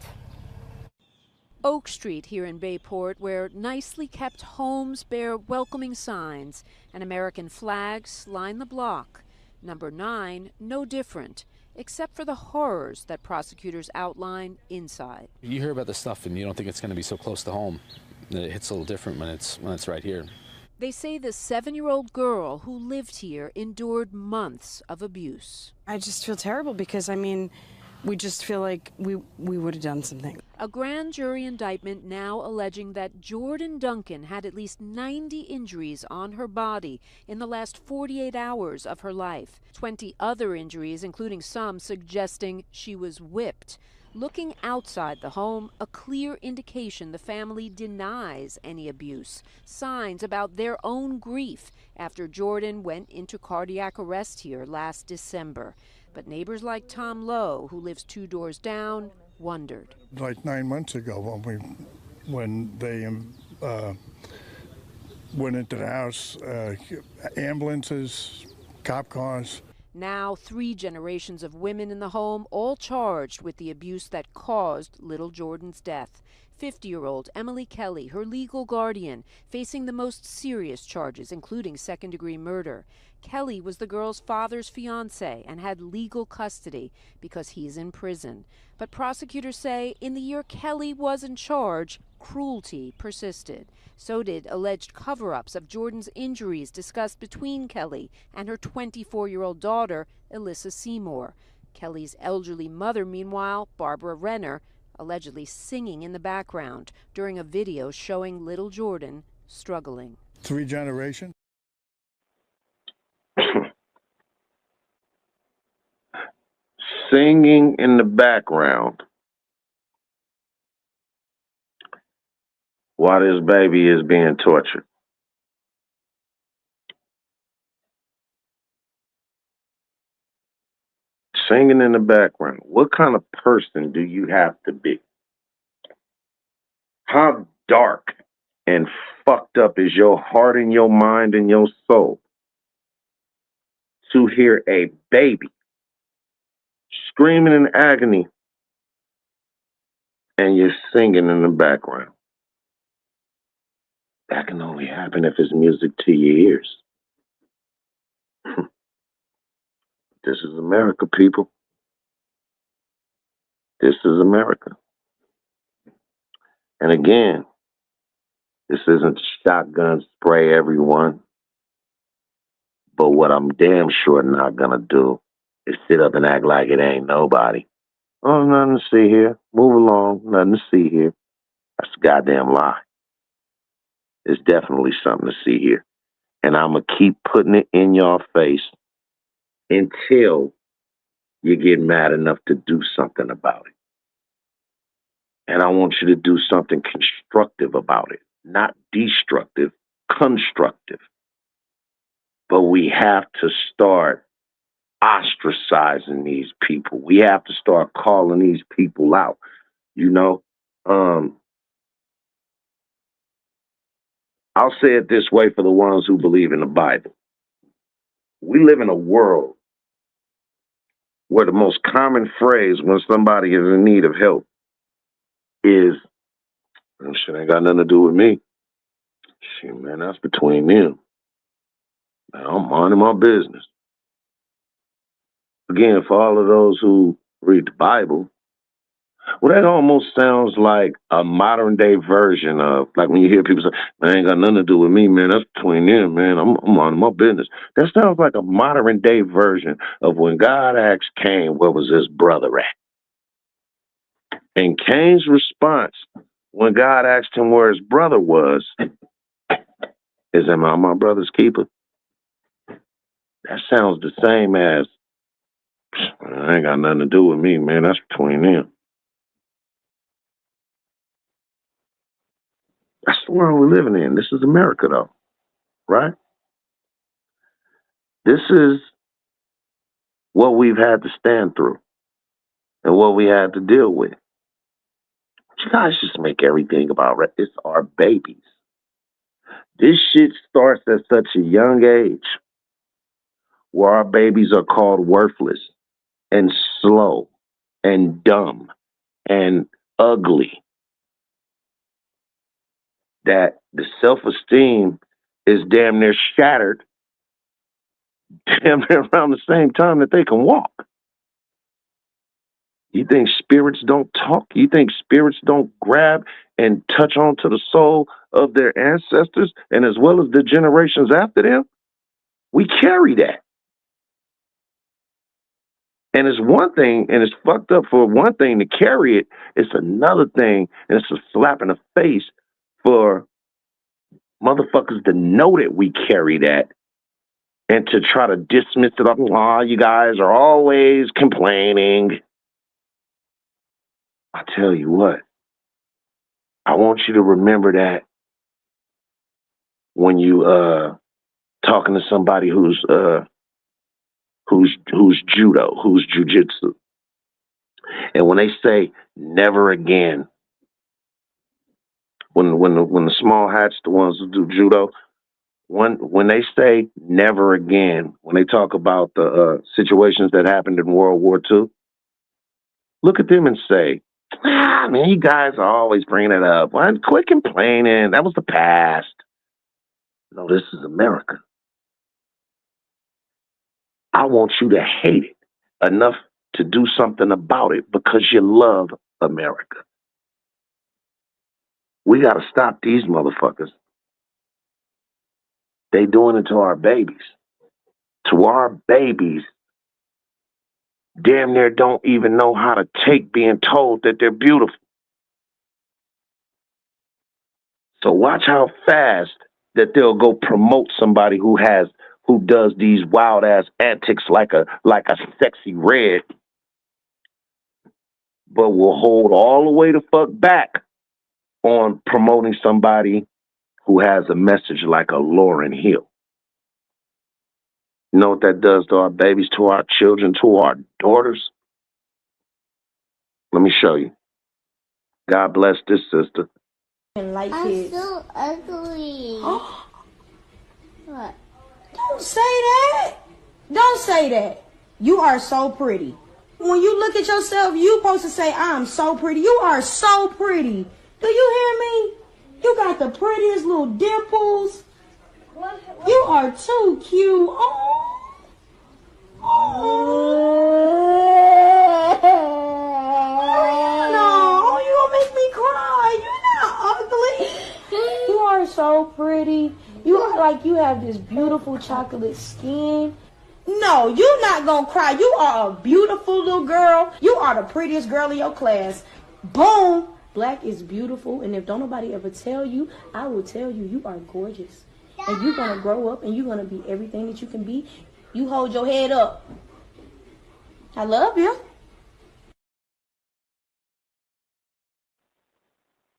Oak Street here in Bayport, where nicely kept homes bear welcoming signs and American flags line the block. Number 9, no different, except for the horrors that prosecutors outline inside.
You hear about this stuff and you don't think it's going to be so close to home. It hits a little different when it's right here.
They say the 7-year-old girl who lived here endured months of abuse.
I just feel terrible because, we just feel like we would have done something.
A grand jury indictment now alleging that Jordan Duncan had at least 90 injuries on her body in the last 48 hours of her life. 20 other injuries, including some suggesting she was whipped. Looking outside the home, a clear indication the family denies any abuse. Signs about their own grief after Jordan went into cardiac arrest here last December. But neighbors like Tom Lowe, who lives 2 doors down, wondered.
Like 9 months ago when they went into the house, ambulances, cop cars.
Now 3 generations of women in the home, all charged with the abuse that caused little Jordan's death. 50-year-old Emily Kelly, her legal guardian, facing the most serious charges, including second-degree murder. Kelly was the girl's father's fiancé and had legal custody because he's in prison. But prosecutors say in the year Kelly was in charge, cruelty persisted. So did alleged cover-ups of Jordan's injuries discussed between Kelly and her 24-year-old daughter, Alyssa Seymour. Kelly's elderly mother, meanwhile, Barbara Renner, allegedly singing in the background during a video showing little Jordan struggling.
3 generations?
Singing in the background while this baby is being tortured. Singing in the background. What kind of person do you have to be? How dark and fucked up is your heart and your mind and your soul to hear a baby screaming in agony and you're singing in the background? That can only happen if it's music to your ears. This is America, people. This is America. And again, this isn't shotgun spray everyone. But what I'm damn sure not gonna do is sit up and act like it ain't nobody. Oh, nothing to see here. Move along. Nothing to see here. That's a goddamn lie. There's definitely something to see here. And I'm going to keep putting it in your face until you get mad enough to do something about it. And I want you to do something constructive about it. Not destructive, constructive. But we have to start ostracizing these people. We have to start calling these people out. You know, I I'll say it this way for the ones who believe in the Bible. We live in a world where the most common phrase when somebody is in need of help is, "That shit ain't got nothing to do with me. Shit, man, that's between them. Man, I'm minding my business." Again, for all of those who read the Bible, well, that almost sounds like a modern day version of, like when you hear people say, "Man, ain't got nothing to do with me, man. That's between them, man. I'm minding my business." That sounds like a modern day version of when God asked Cain, where was his brother at? And Cain's response when God asked him where his brother was is, "Am I my brother's keeper?" That sounds the same as, "I ain't got nothing to do with me, man. That's between them." That's the world we're living in. This is America, though, right? This is what we've had to stand through and what we had to deal with. You guys just make everything about it's our babies. This shit starts at such a young age where our babies are called worthless and slow and dumb and ugly, that the self-esteem is damn near shattered damn near around the same time that they can walk. You think spirits don't talk? You think spirits don't grab and touch onto the soul of their ancestors and as well as the generations after them? We carry that. And it's one thing, and it's fucked up for one thing to carry it. It's another thing, and it's a slap in the face for motherfuckers to know that we carry that and to try to dismiss it up. "Oh, you guys are always complaining." I tell you what, I want you to remember that when you talking to somebody who's judo, who's jujitsu, and when they say "never again," when the small hats, the ones who do judo, when they say "never again," when they talk about the situations that happened in World War II, look at them and say, "Man, you guys are always bringing it up. Why quit complaining? That was the past." No, this is America. I want you to hate it enough to do something about it because you love America. We got to stop these motherfuckers. They doing it to our babies. To our babies, damn near don't even know how to take being told that they're beautiful. So watch how fast that they'll go promote somebody who does these wild ass antics like a sexy red, but will hold all the way the fuck back on promoting somebody who has a message like a Lauryn Hill. You know what that does to our babies, to our children, to our daughters? Let me show you. God bless this sister.
Like I'm so ugly. What? Don't say that. Don't say that. You are so pretty. When you look at yourself, you supposed to say, "I'm so pretty." You are so pretty. Do you hear me? You got the prettiest little dimples. You are too cute. Oh. No, you gonna make me cry. You're not ugly. You are so pretty. You are like you have this beautiful chocolate skin. No, you're not gonna cry. You are a beautiful little girl. You are the prettiest girl in your class. Boom. Black is beautiful, and if don't nobody ever tell you, I will tell you, you are gorgeous. And you're gonna grow up and you're gonna be everything that you can be. You hold your head up. I love you.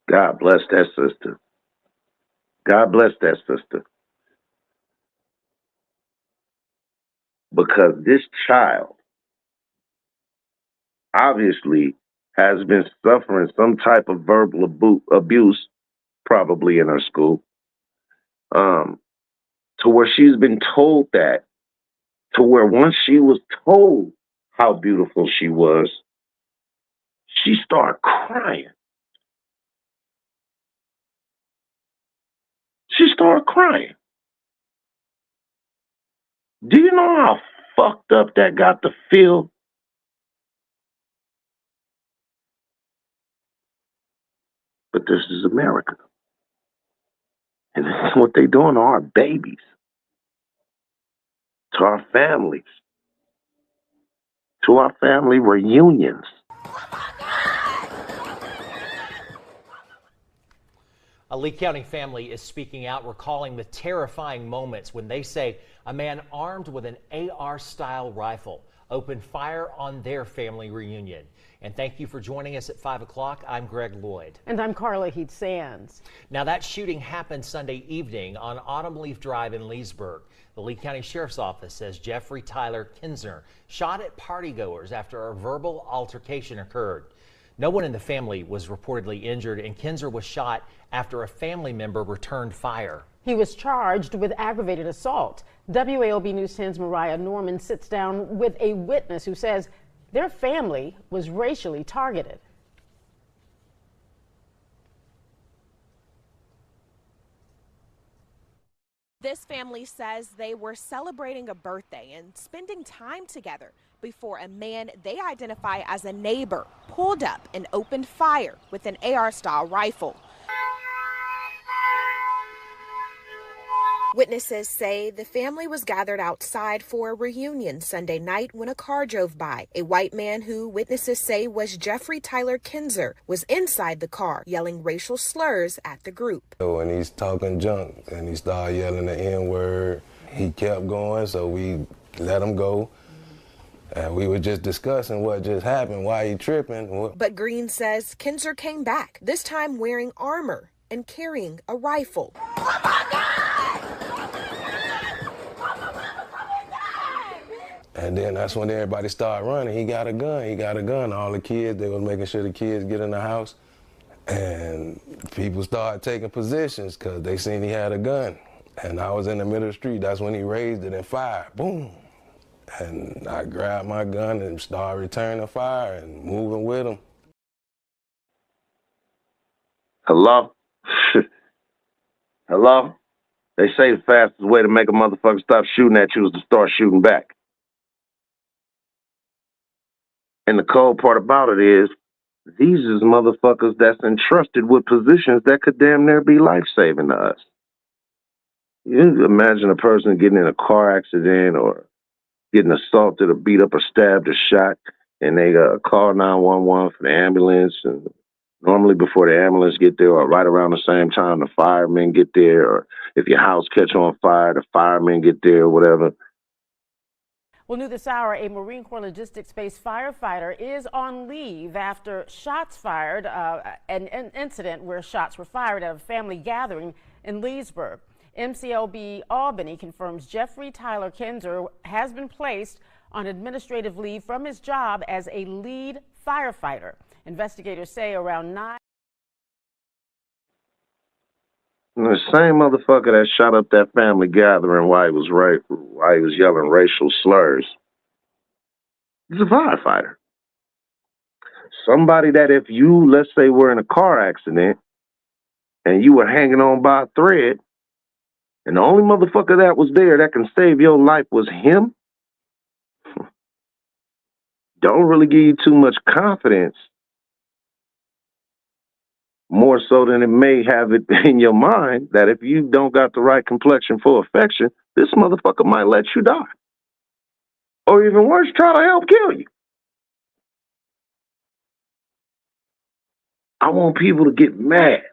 God bless that sister. God bless that sister. Because this child obviously has been suffering some type of verbal abuse, probably in her school. to where she's been told that, to where once she was told how beautiful she was, she started crying. She started crying. Do you know how fucked up that got to feel? But this is America. And this is what they doing to our babies, to our families, to our family reunions.
A Lee County family is speaking out, recalling the terrifying moments when they say a man armed with an AR-style rifle opened fire on their family reunion. And thank you for joining us at 5 o'clock. I'm Greg Lloyd.
And I'm Carla Heath Sands.
Now, that shooting happened Sunday evening on Autumn Leaf Drive in Leesburg. The Lee County Sheriff's Office says Jeffrey Tyler Kinzer shot at partygoers after a verbal altercation occurred. No one in the family was reportedly injured, and Kinzer was shot after a family member returned fire.
He was charged with aggravated assault. WAOB News 10's Mariah Norman sits down with a witness who says their family was racially targeted.
This family says they were celebrating a birthday and spending time together before a man they identify as a neighbor pulled up and opened fire with an AR-style rifle. Witnesses say the family was gathered outside for a reunion Sunday night when a car drove by. A white man who witnesses say was Jeffrey Tyler Kinzer was inside the car yelling racial slurs at the group.
And he's talking junk and he started yelling the N-word. He kept going, so we let him go. And we were just discussing what just happened, why he tripping.
But Green says Kinzer came back, this time wearing armor and carrying a rifle. Oh my God!
And then that's when everybody started running. He got a gun. All the kids, they were making sure the kids get in the house. And people started taking positions because they seen he had a gun. And I was in the middle of the street. That's when he raised it and fired. Boom. And I grabbed my gun and started returning fire and moving with him.
Hello? Hello? They say the fastest way to make a motherfucker stop shooting at you is to start shooting back. And the cold part about it is, these is motherfuckers that's entrusted with positions that could damn near be life-saving to us. You imagine a person getting in a car accident or getting assaulted or beat up or stabbed or shot, and they call 911 for the ambulance, and normally before the ambulance get there or right around the same time the firemen get there, or if your house catch on fire, the firemen get there or whatever.
Well, new this hour, a Marine Corps logistics-based firefighter is on leave after shots fired, an incident where shots were fired at a family gathering in Leesburg. MCLB Albany confirms Jeffrey Tyler Kinzer has been placed on administrative leave from his job as a lead firefighter. Investigators say around 9.
The same motherfucker that shot up that family gathering while he was yelling racial slurs. He's a firefighter. Somebody that if you, let's say, were in a car accident and you were hanging on by a thread, and the only motherfucker that was there that can save your life was him, don't really give you too much confidence. More so than it may have it in your mind that if you don't got the right complexion for affection, this motherfucker might let you die. Or even worse, try to help kill you. I want people to get mad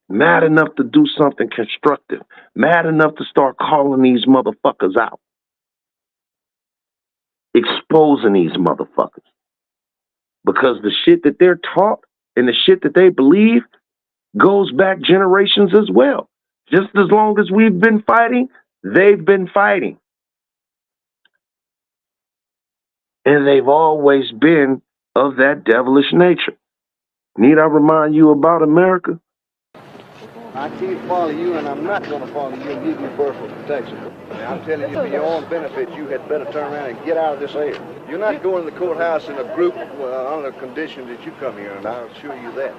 enough to do something constructive, mad enough to start calling these motherfuckers out, exposing these motherfuckers. Because the shit that they're taught and the shit that they believe goes back generations as well. Just as long as we've been fighting, they've been fighting. And they've always been of that devilish nature. Need I remind you about America?
I can't follow you, and I'm not going to follow you and give you personal protection. I'm telling you, for your own benefit, you had better turn around and get out of this area. You're not going to the courthouse in a group under conditions that you come here, and I'll assure you that.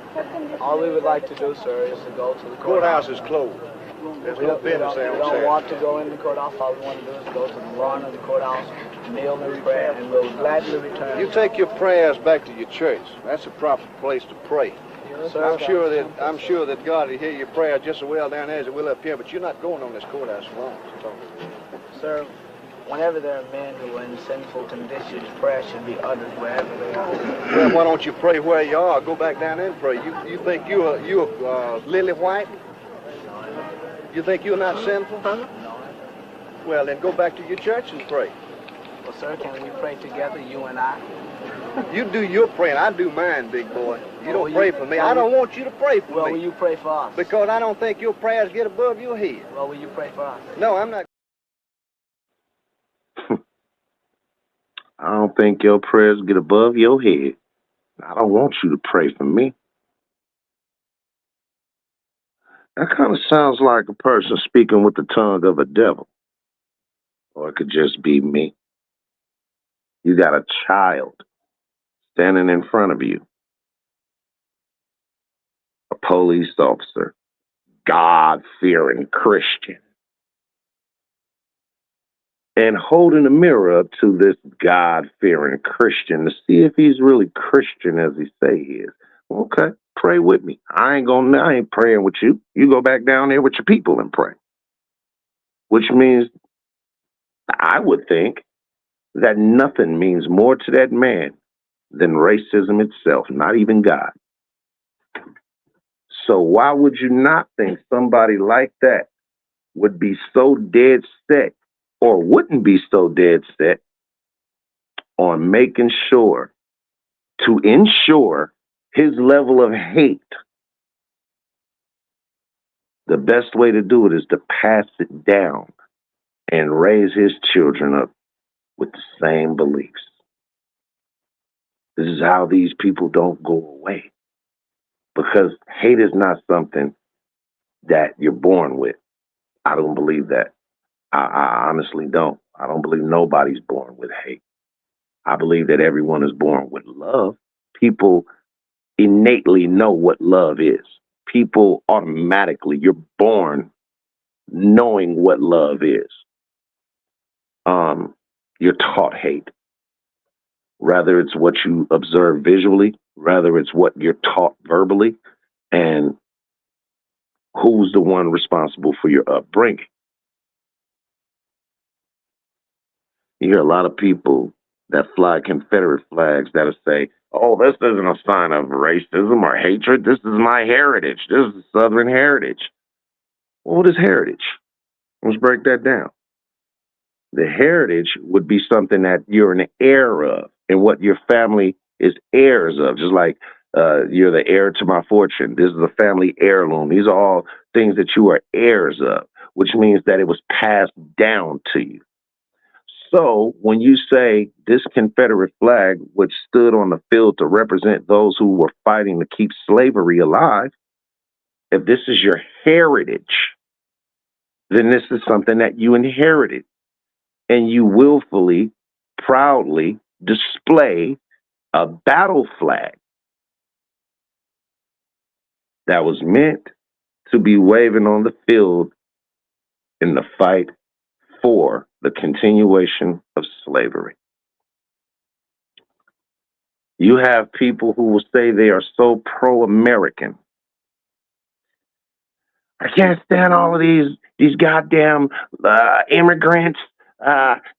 All we would like to do, sir, is to go to the
Courthouse is closed. There's no business there.
We don't want to go in the courthouse. All we want to do is go to the lawn of the courthouse, kneel and pray, and we'll gladly return.
You take your prayers back to your church. That's a proper place to pray. Sir, I'm sure that God will hear your prayer just as well down there as it will up here, but you're not going on this courthouse alone.
Sir, whenever there are men who are in sinful conditions, prayer should be uttered wherever they are.
Well, why don't you pray where you are? Go back down there and pray. You think you're lily white? You think you're not sinful?
No.
Well, then go back to your church and pray.
Well, sir, can we pray together, you and I?
You do your praying, I do mine, big boy. You don't pray for me. I don't want you to pray for me.
Well, will you pray for us?
Because I don't think your prayers get above your head.
Well, will you pray for us?
No, I'm not.
I don't think your prayers get above your head. I don't want you to pray for me. That kind of sounds like a person speaking with the tongue of a devil. Or it could just be me. You got a child standing in front of you. A police officer, God-fearing Christian, and holding a mirror up to this God-fearing Christian to see if he's really Christian as he say he is. Okay, pray with me. I ain't praying with you. You go back down there with your people and pray. Which means I would think that nothing means more to that man than racism itself, not even God. So why would you not think somebody like that would be so dead set, or wouldn't be so dead set on making sure to ensure his level of hate? The best way to do it is to pass it down and raise his children up with the same beliefs. This is how these people don't go away. Because hate is not something that you're born with. I don't believe that. I honestly don't. I don't believe nobody's born with hate. I believe that everyone is born with love. People innately know what love is. People automatically, you're born knowing what love is. You're taught hate. Rather it's what you observe visually, rather it's what you're taught verbally, and who's the one responsible for your upbringing. You hear a lot of people that fly Confederate flags that'll say, oh, this isn't a sign of racism or hatred. This is my heritage. This is Southern heritage. Well, what is heritage? Let's break that down. The heritage would be something that you're an heir of and what your family is heirs of. Just like you're the heir to my fortune. This is a family heirloom. These are all things that you are heirs of, which means that it was passed down to you. So when you say this Confederate flag, which stood on the field to represent those who were fighting to keep slavery alive, if this is your heritage, then this is something that you inherited. And you willfully, proudly display a battle flag that was meant to be waving on the field in the fight for the continuation of slavery. You have people who will say they are so pro-American. I can't stand all of these goddamn immigrants.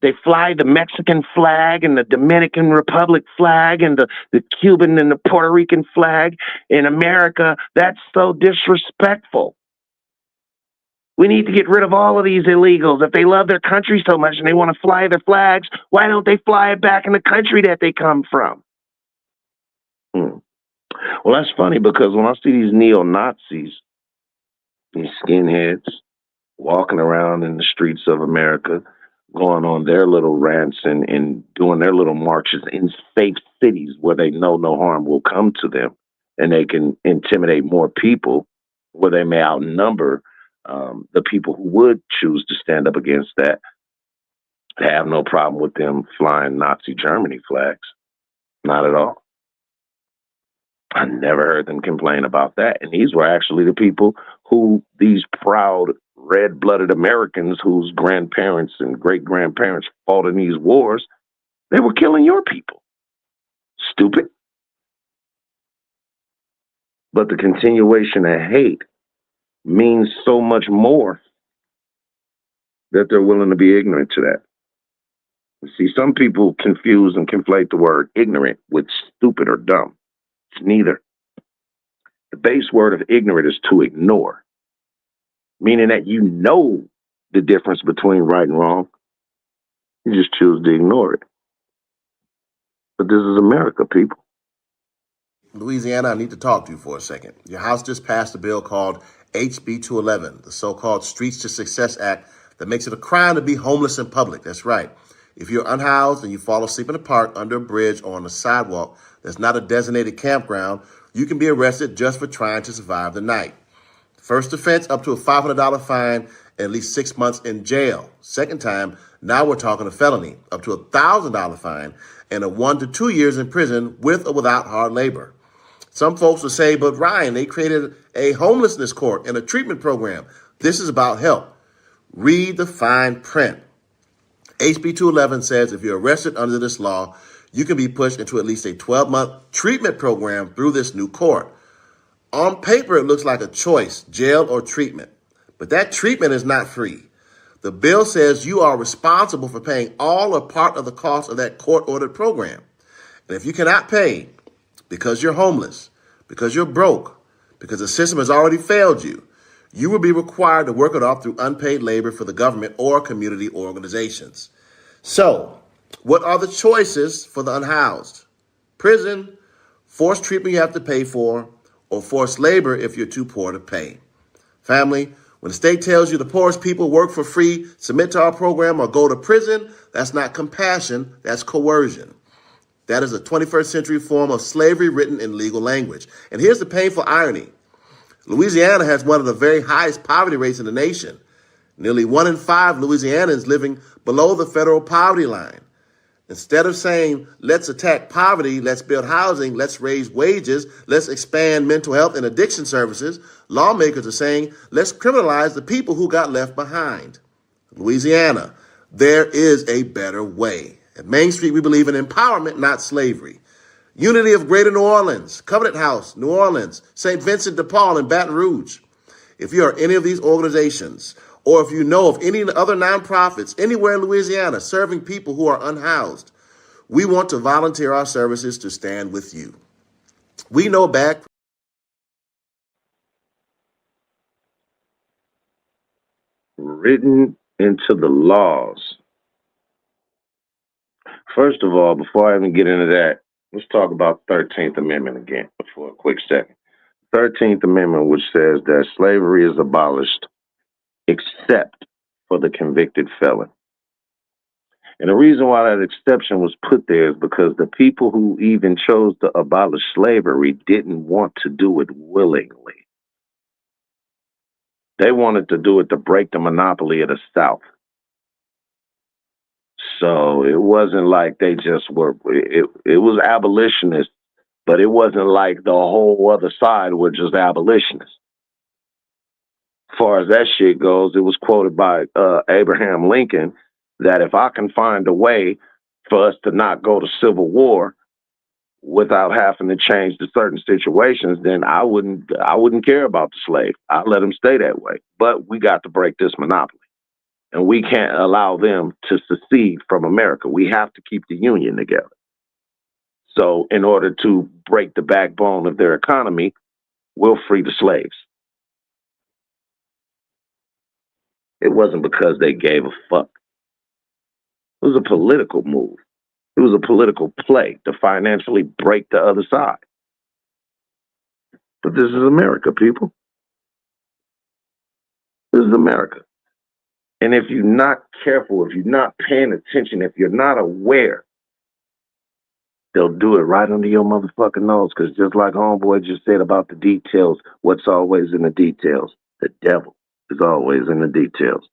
They fly the Mexican flag and the Dominican Republic flag and the Cuban and the Puerto Rican flag in America. That's so disrespectful. We need to get rid of all of these illegals. If they love their country so much and they want to fly their flags, why don't they fly it back in the country that they come from? Well, that's funny because when I see these neo-Nazis, these skinheads, walking around in the streets of America, going on their little rants and doing their little marches in safe cities where they know no harm will come to them and they can intimidate more people, where they may outnumber the people who would choose to stand up against that. I have no problem with them flying Nazi Germany flags. Not at all. I never heard them complain about that. And these were actually the people who, these proud red-blooded Americans whose grandparents and great-grandparents fought in these wars, they were killing your people. Stupid. But the continuation of hate means so much more that they're willing to be ignorant to that. You see, some people confuse and conflate the word ignorant with stupid or dumb. It's neither. The base word of ignorant is to ignore, meaning that you know the difference between right and wrong. You just choose to ignore it. But this is America, people.
Louisiana, I need to talk to you for a second. Your House just passed a bill called HB 211, the so-called Streets to Success Act, that makes it a crime to be homeless in public. That's right. If you're unhoused and you fall asleep in a park, under a bridge, or on a sidewalk that's not a designated campground, you can be arrested just for trying to survive the night. First offense, up to a $500 fine, and at least 6 months in jail. Second time, now we're talking a felony, up to a $1,000 fine, and a 1 to 2 years in prison with or without hard labor. Some folks will say, but Ryan, they created a homelessness court and a treatment program. This is about help. Read the fine print. HB 211 says if you're arrested under this law, you can be pushed into at least a 12-month treatment program through this new court. On paper, it looks like a choice, jail or treatment. But that treatment is not free. The bill says you are responsible for paying all or part of the cost of that court-ordered program. And if you cannot pay because you're homeless, because you're broke, because the system has already failed you, you will be required to work it off through unpaid labor for the government or community organizations. So, what are the choices for the unhoused? Prison, forced treatment you have to pay for, or forced labor if you're too poor to pay. Family, when the state tells you the poorest people work for free, submit to our program, or go to prison, that's not compassion, that's coercion. That is a 21st century form of slavery written in legal language. And here's the painful irony. Louisiana has one of the very highest poverty rates in the nation. Nearly 1 in 5 Louisianans living below the federal poverty line. Instead of saying, let's attack poverty, let's build housing, let's raise wages, let's expand mental health and addiction services, lawmakers are saying, let's criminalize the people who got left behind. Louisiana, there is a better way. At Main Street, we believe in empowerment, not slavery. Unity of Greater New Orleans, Covenant House, New Orleans, St. Vincent de Paul, and Baton Rouge. If you are any of these organizations, or if you know of any other nonprofits anywhere in Louisiana serving people who are unhoused, we want to volunteer our services to stand with you. We know back.
Written into the laws. First of all, before I even get into that, let's talk about the 13th Amendment again for a quick second. 13th Amendment, which says that slavery is abolished except for the convicted felon. And the reason why that exception was put there is because the people who even chose to abolish slavery didn't want to do it willingly. They wanted to do it to break the monopoly of the South. So it wasn't like they just were, it was abolitionists, but it wasn't like the whole other side were just abolitionists. As far as that shit goes, it was quoted by Abraham Lincoln that if I can find a way for us to not go to civil war without having to change to certain situations, then I wouldn't care about the slave. I'd let them stay that way. But we got to break this monopoly. And we can't allow them to secede from America. We have to keep the Union together. So in order to break the backbone of their economy, we'll free the slaves. It wasn't because they gave a fuck. It was a political move. It was a political play to financially break the other side. But this is America, people. This is America. And if you're not careful, if you're not paying attention, if you're not aware They'll do it right under your motherfucking nose, because just like homeboy just said about the details, what's always in the details? The devil is always in the details.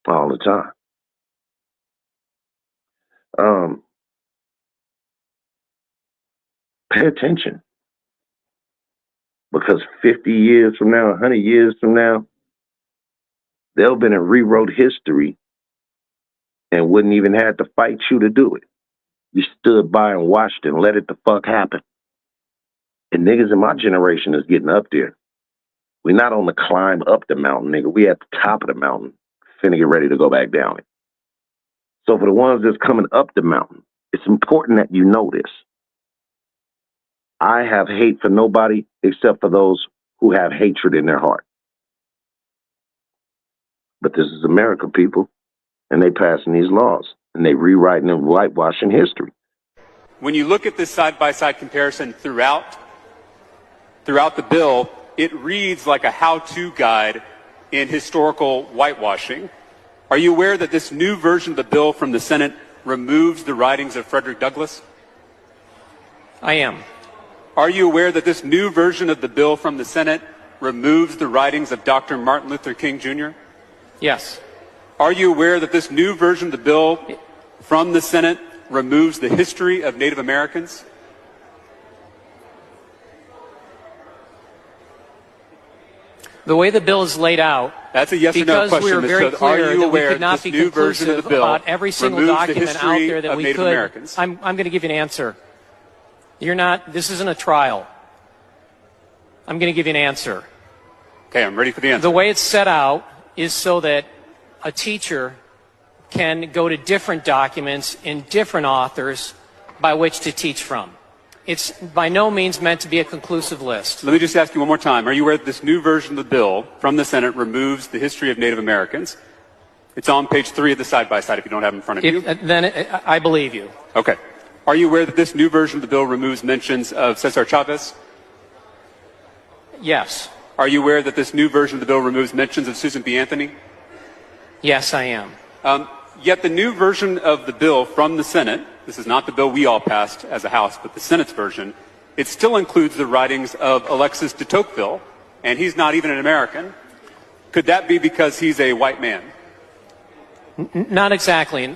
All the time. Pay attention. Because 50 years from now, 100 years from now, they'll been and rewrote history and wouldn't even have to fight you to do it. You stood by and watched and let it the fuck happen. And niggas in my generation is getting up there. We not on the climb up the mountain, nigga. We at the top of the mountain, finna get ready to go back down it. So for the ones that's coming up the mountain, it's important that you know this. I have hate for nobody except for those who have hatred in their heart. But this is America, people, and they passing these laws, and they rewriting and whitewashing history.
When you look at this side-by-side comparison throughout the bill, it reads like a how-to guide in historical whitewashing. Are you aware that this new version of the bill from the Senate removes the writings of Frederick Douglass?
I am.
Are you aware that this new version of the bill from the Senate removes the writings of Dr. Martin Luther King Jr.?
Yes.
Are you aware that this new version of the bill from the Senate removes the history of Native Americans?
The way the bill is laid out,
that's a yes or no question.
Because we were very clear that we could not be conclusive about every single document out there that we could. I'm going to give you an answer. You're not. This isn't a trial. I'm going to give you an answer.
Okay, I'm ready for the answer.
The way it's set out is so that a teacher can go to different documents in different authors by which to teach from. It's by no means meant to be a conclusive list.
Let me just ask you one more time. Are you aware that this new version of the bill from the Senate removes the history of Native Americans? It's on page 3 of the side-by-side if you don't have it in front of you.
Then I believe you.
Okay. Are you aware that this new version of the bill removes mentions of Cesar Chavez?
Yes.
Are you aware that this new version of the bill removes mentions of Susan B. Anthony?
Yes, I am.
Yet the new version of the bill from the Senate, this is not the bill we all passed as a House, but the Senate's version, it still includes the writings of Alexis de Tocqueville, and he's not even an American. Could that be because he's a white man?
Not exactly.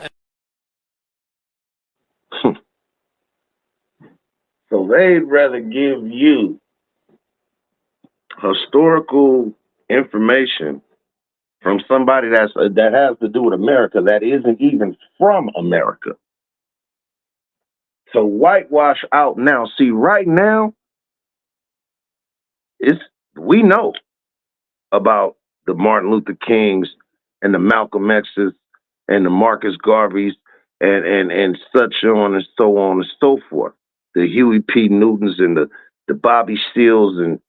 So they'd rather give you historical information from somebody that has to do with America that isn't even from America. So whitewash out now. See, right now, we know about the Martin Luther Kings and the Malcolm X's and the Marcus Garveys and such on and so forth. The Huey P. Newtons and the Bobby Seals and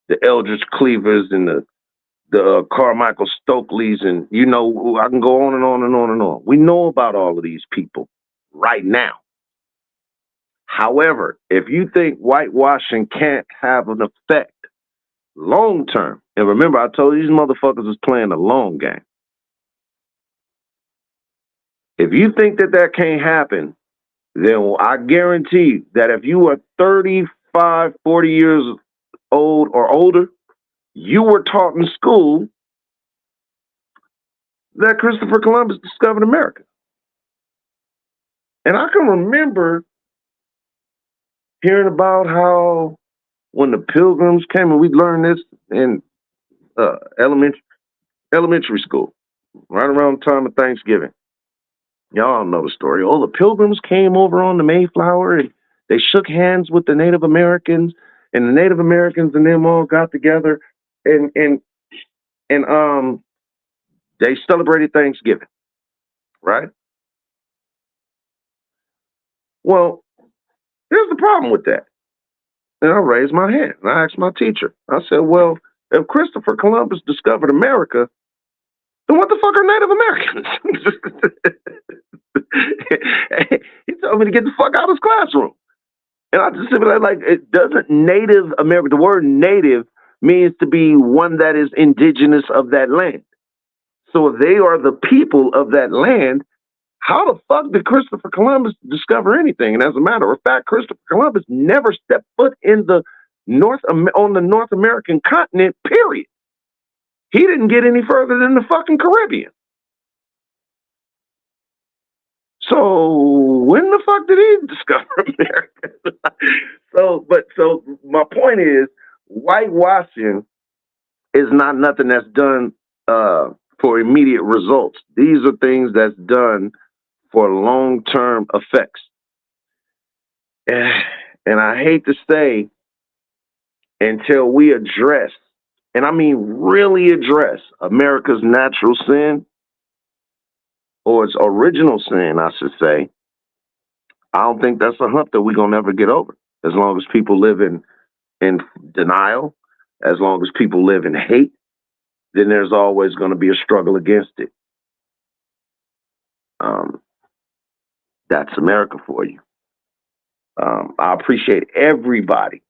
the Eldridge Cleavers and the Carmichael Stokely's, and I can go on and on and on and on. We know about all of these people right now. However, if you think whitewashing can't have an effect long term, and remember I told you these motherfuckers is playing a long game. If you think that can't happen, then I guarantee that if you are 35, 40 years old or older, you were taught in school that Christopher Columbus discovered America. And I can remember hearing about how when the Pilgrims came, and we learned this in elementary school, right around the time of Thanksgiving. Y'all know the story. Oh, the Pilgrims came over on the Mayflower and they shook hands with the Native Americans, and the Native Americans and them all got together and they celebrated Thanksgiving, right? Well, here's the problem with that. And I raised my hand and I asked my teacher. I said, well, if Christopher Columbus discovered America, then what the fuck are Native Americans? He told me to get the fuck out of his classroom. And I just said, like, it doesn't Native America, the word native means to be one that is indigenous of that land. So if they are the people of that land, How the fuck did Christopher Columbus discover anything? And as a matter of fact, Christopher Columbus never stepped foot in the on the North American continent, period. He didn't get any further than the fucking Caribbean. So when the fuck did he discover America? So my point is, whitewashing is not nothing that's done for immediate results. These are things that's done for long-term effects. And I hate to say, until we address, and I mean really address, America's natural sin, or its original sin, I should say, I don't think that's a hump that we're going to ever get over. As long as people live in denial, as long as people live in hate, then there's always going to be a struggle against it. That's America for you. I appreciate everybody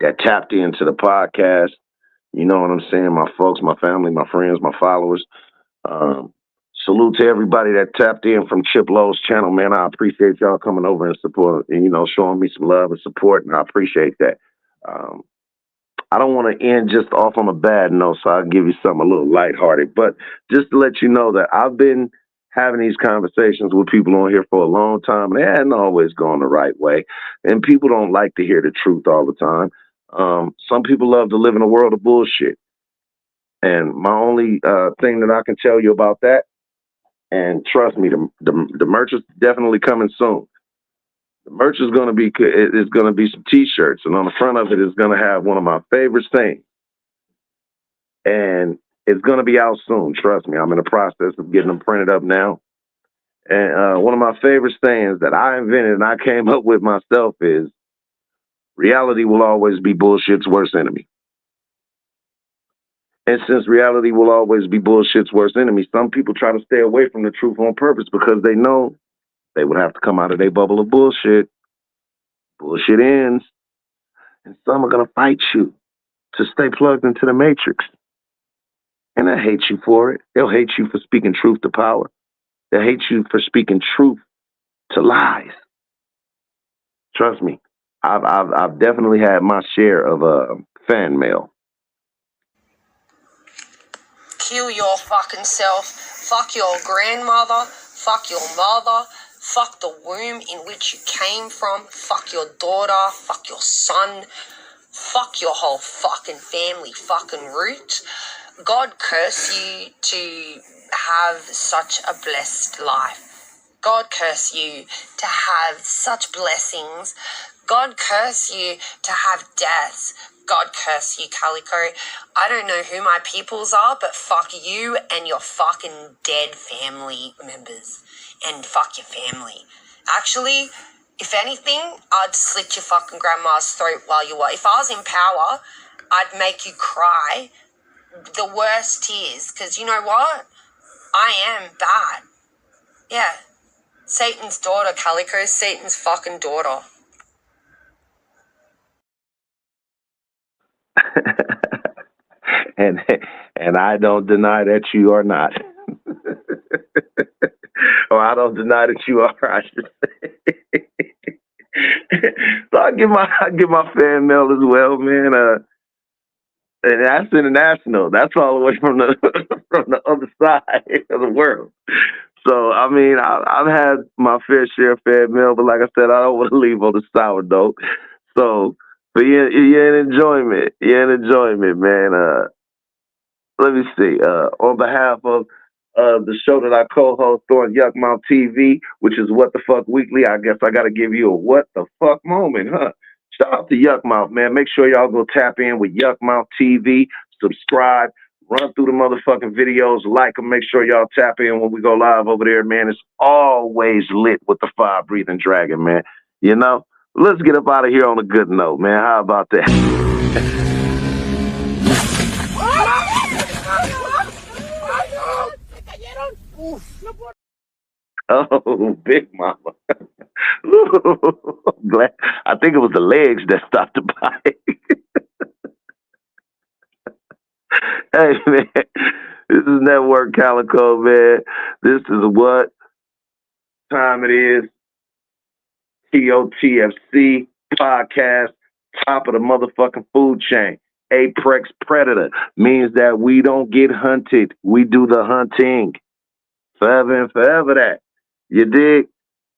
that tapped into the podcast. You know what I'm saying? My folks, my family, my friends, my followers. Salute to everybody that tapped in from Chip Lowe's channel, man. I appreciate y'all coming over and support and, showing me some love and support, and I appreciate that. I don't want to end just off on a bad note, so I'll give you something a little lighthearted. But just to let you know that I've been having these conversations with people on here for a long time, and they hadn't always gone the right way. And people don't like to hear the truth all the time. Some people love to live in a world of bullshit. And my only thing that I can tell you about that, and trust me, the merch is definitely coming soon. The merch is going to be some T-shirts, and on the front of it is going to have one of my favorite things. And it's going to be out soon. Trust me, I'm in the process of getting them printed up now. And one of my favorite sayings that I invented and I came up with myself is, reality will always be bullshit's worst enemy. And since reality will always be bullshit's worst enemy, some people try to stay away from the truth on purpose because they know they would have to come out of their bubble of bullshit. Bullshit ends. And some are going to fight you to stay plugged into the matrix. And they'll hate you for it. They'll hate you for speaking truth to power. They'll hate you for speaking truth to lies. Trust me, I've definitely had my share of fan mail.
Kill your fucking self. Fuck your grandmother. Fuck your mother. Fuck the womb in which you came from. Fuck your daughter. Fuck your son. Fuck your whole fucking family fucking root. God curse you to have such a blessed life. God curse you to have such blessings. God curse you to have deaths. God curse you, Calico. I don't know who my peoples are, but fuck you and your fucking dead family members. And fuck your family. Actually, if anything, I'd slit your fucking grandma's throat while you were. If I was in power, I'd make you cry the worst tears. Because you know what? I am bad. Yeah. Satan's daughter, Calico. Satan's fucking daughter.
And I don't deny that you are not. Or I don't deny that you are, I should say. So I give my fan mail as well, man. And that's international. That's all the way from the other side of the world. So I mean, I've had my fair share of fan mail, but like I said, I don't want to leave on the sour note. So, but you're in enjoyment, man. Let me see. On behalf of the show that I co-host on Yuck Mouth TV, which is What the Fuck Weekly, I guess I got to give you a what the fuck moment, huh? Shout out to Yuck Mouth, man. Make sure y'all go tap in with Yuck Mouth TV, subscribe, run through the motherfucking videos, like them. Make sure y'all tap in when we go live over there, man. It's always lit with the fire-breathing dragon, man. You know? Let's get up out of here on a good note, man. How about that? Oh, Big Mama. I'm glad. I think it was the legs that stopped the bike. Hey, man. This is Network Calico, man. This is what time it is. T.O.T.F.C. podcast, top of the motherfucking food chain. Apex predator means that we don't get hunted. We do the hunting. Forever and forever that. You dig?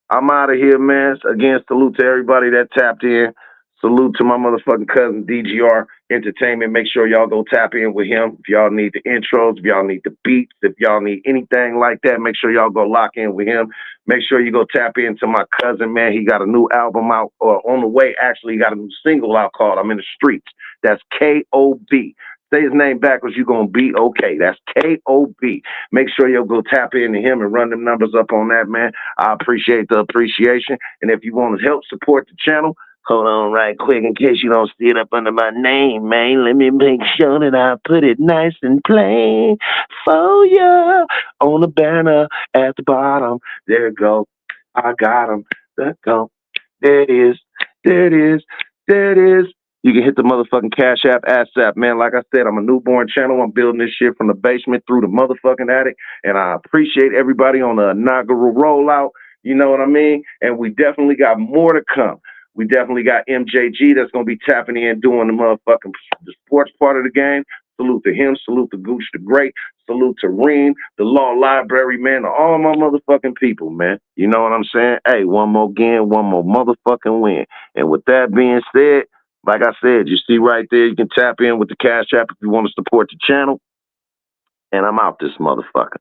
I'm out of here, man. Again, salute to everybody that tapped in. Salute to my motherfucking cousin, DGR Entertainment. Make sure y'all go tap in with him. If y'all need the intros, if y'all need the beats, if y'all need anything like that, make sure y'all go lock in with him. Make sure you go tap into my cousin, man. He got a new album out, or on the way, actually. He got a new single out called I'm in the Streets. That's K.O.B. Say his name backwards, you're going to be okay. That's K.O.B. Make sure you'll go tap into him and run them numbers up on that, man. I appreciate the appreciation. And if you want to help support the channel, hold on right quick in case you don't see it up under my name, man. Let me make sure that I put it nice and plain for you on the banner at the bottom. There it go. I got him. There it go. There it is. There it is. There it is. You can hit the motherfucking Cash App, ASAP, man. Like I said, I'm a newborn channel. I'm building this shit from the basement through the motherfucking attic. And I appreciate everybody on the inaugural rollout. You know what I mean? And we definitely got more to come. We definitely got MJG that's going to be tapping in, doing the sports part of the game. Salute to him. Salute to Gooch the Great. Salute to Reem, the Law Library, man, to all my motherfucking people, man. You know what I'm saying? Hey, one more again, one more motherfucking win. And with that being said, like I said, you see right there, you can tap in with the Cash App if you want to support the channel. And I'm out this motherfucker.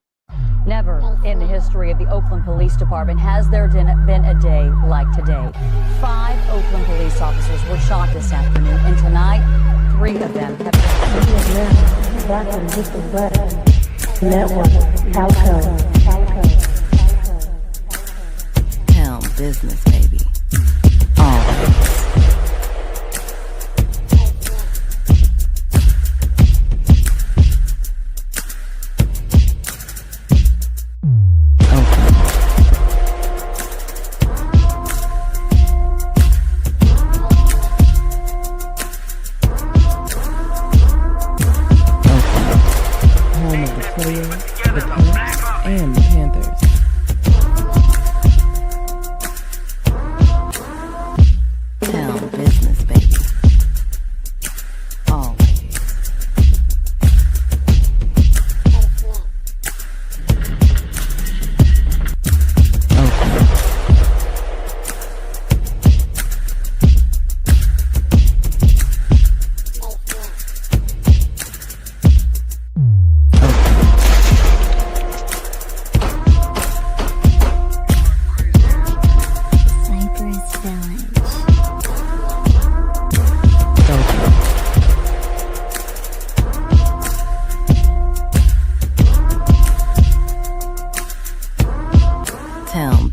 Never in the history of the Oakland Police Department has there been a day like today. 5 Oakland police officers were shot this afternoon, and tonight, 3 of them have
Town business, baby. Always. And the Panthers. Town business, baby. Always.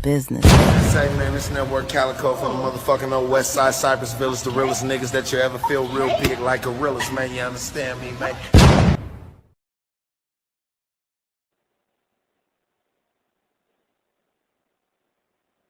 Business.
Say, man, this network Calico from the motherfucking old West Side, Cypress Village, the realest niggas that you ever feel real big like gorillas, man. You understand me, man?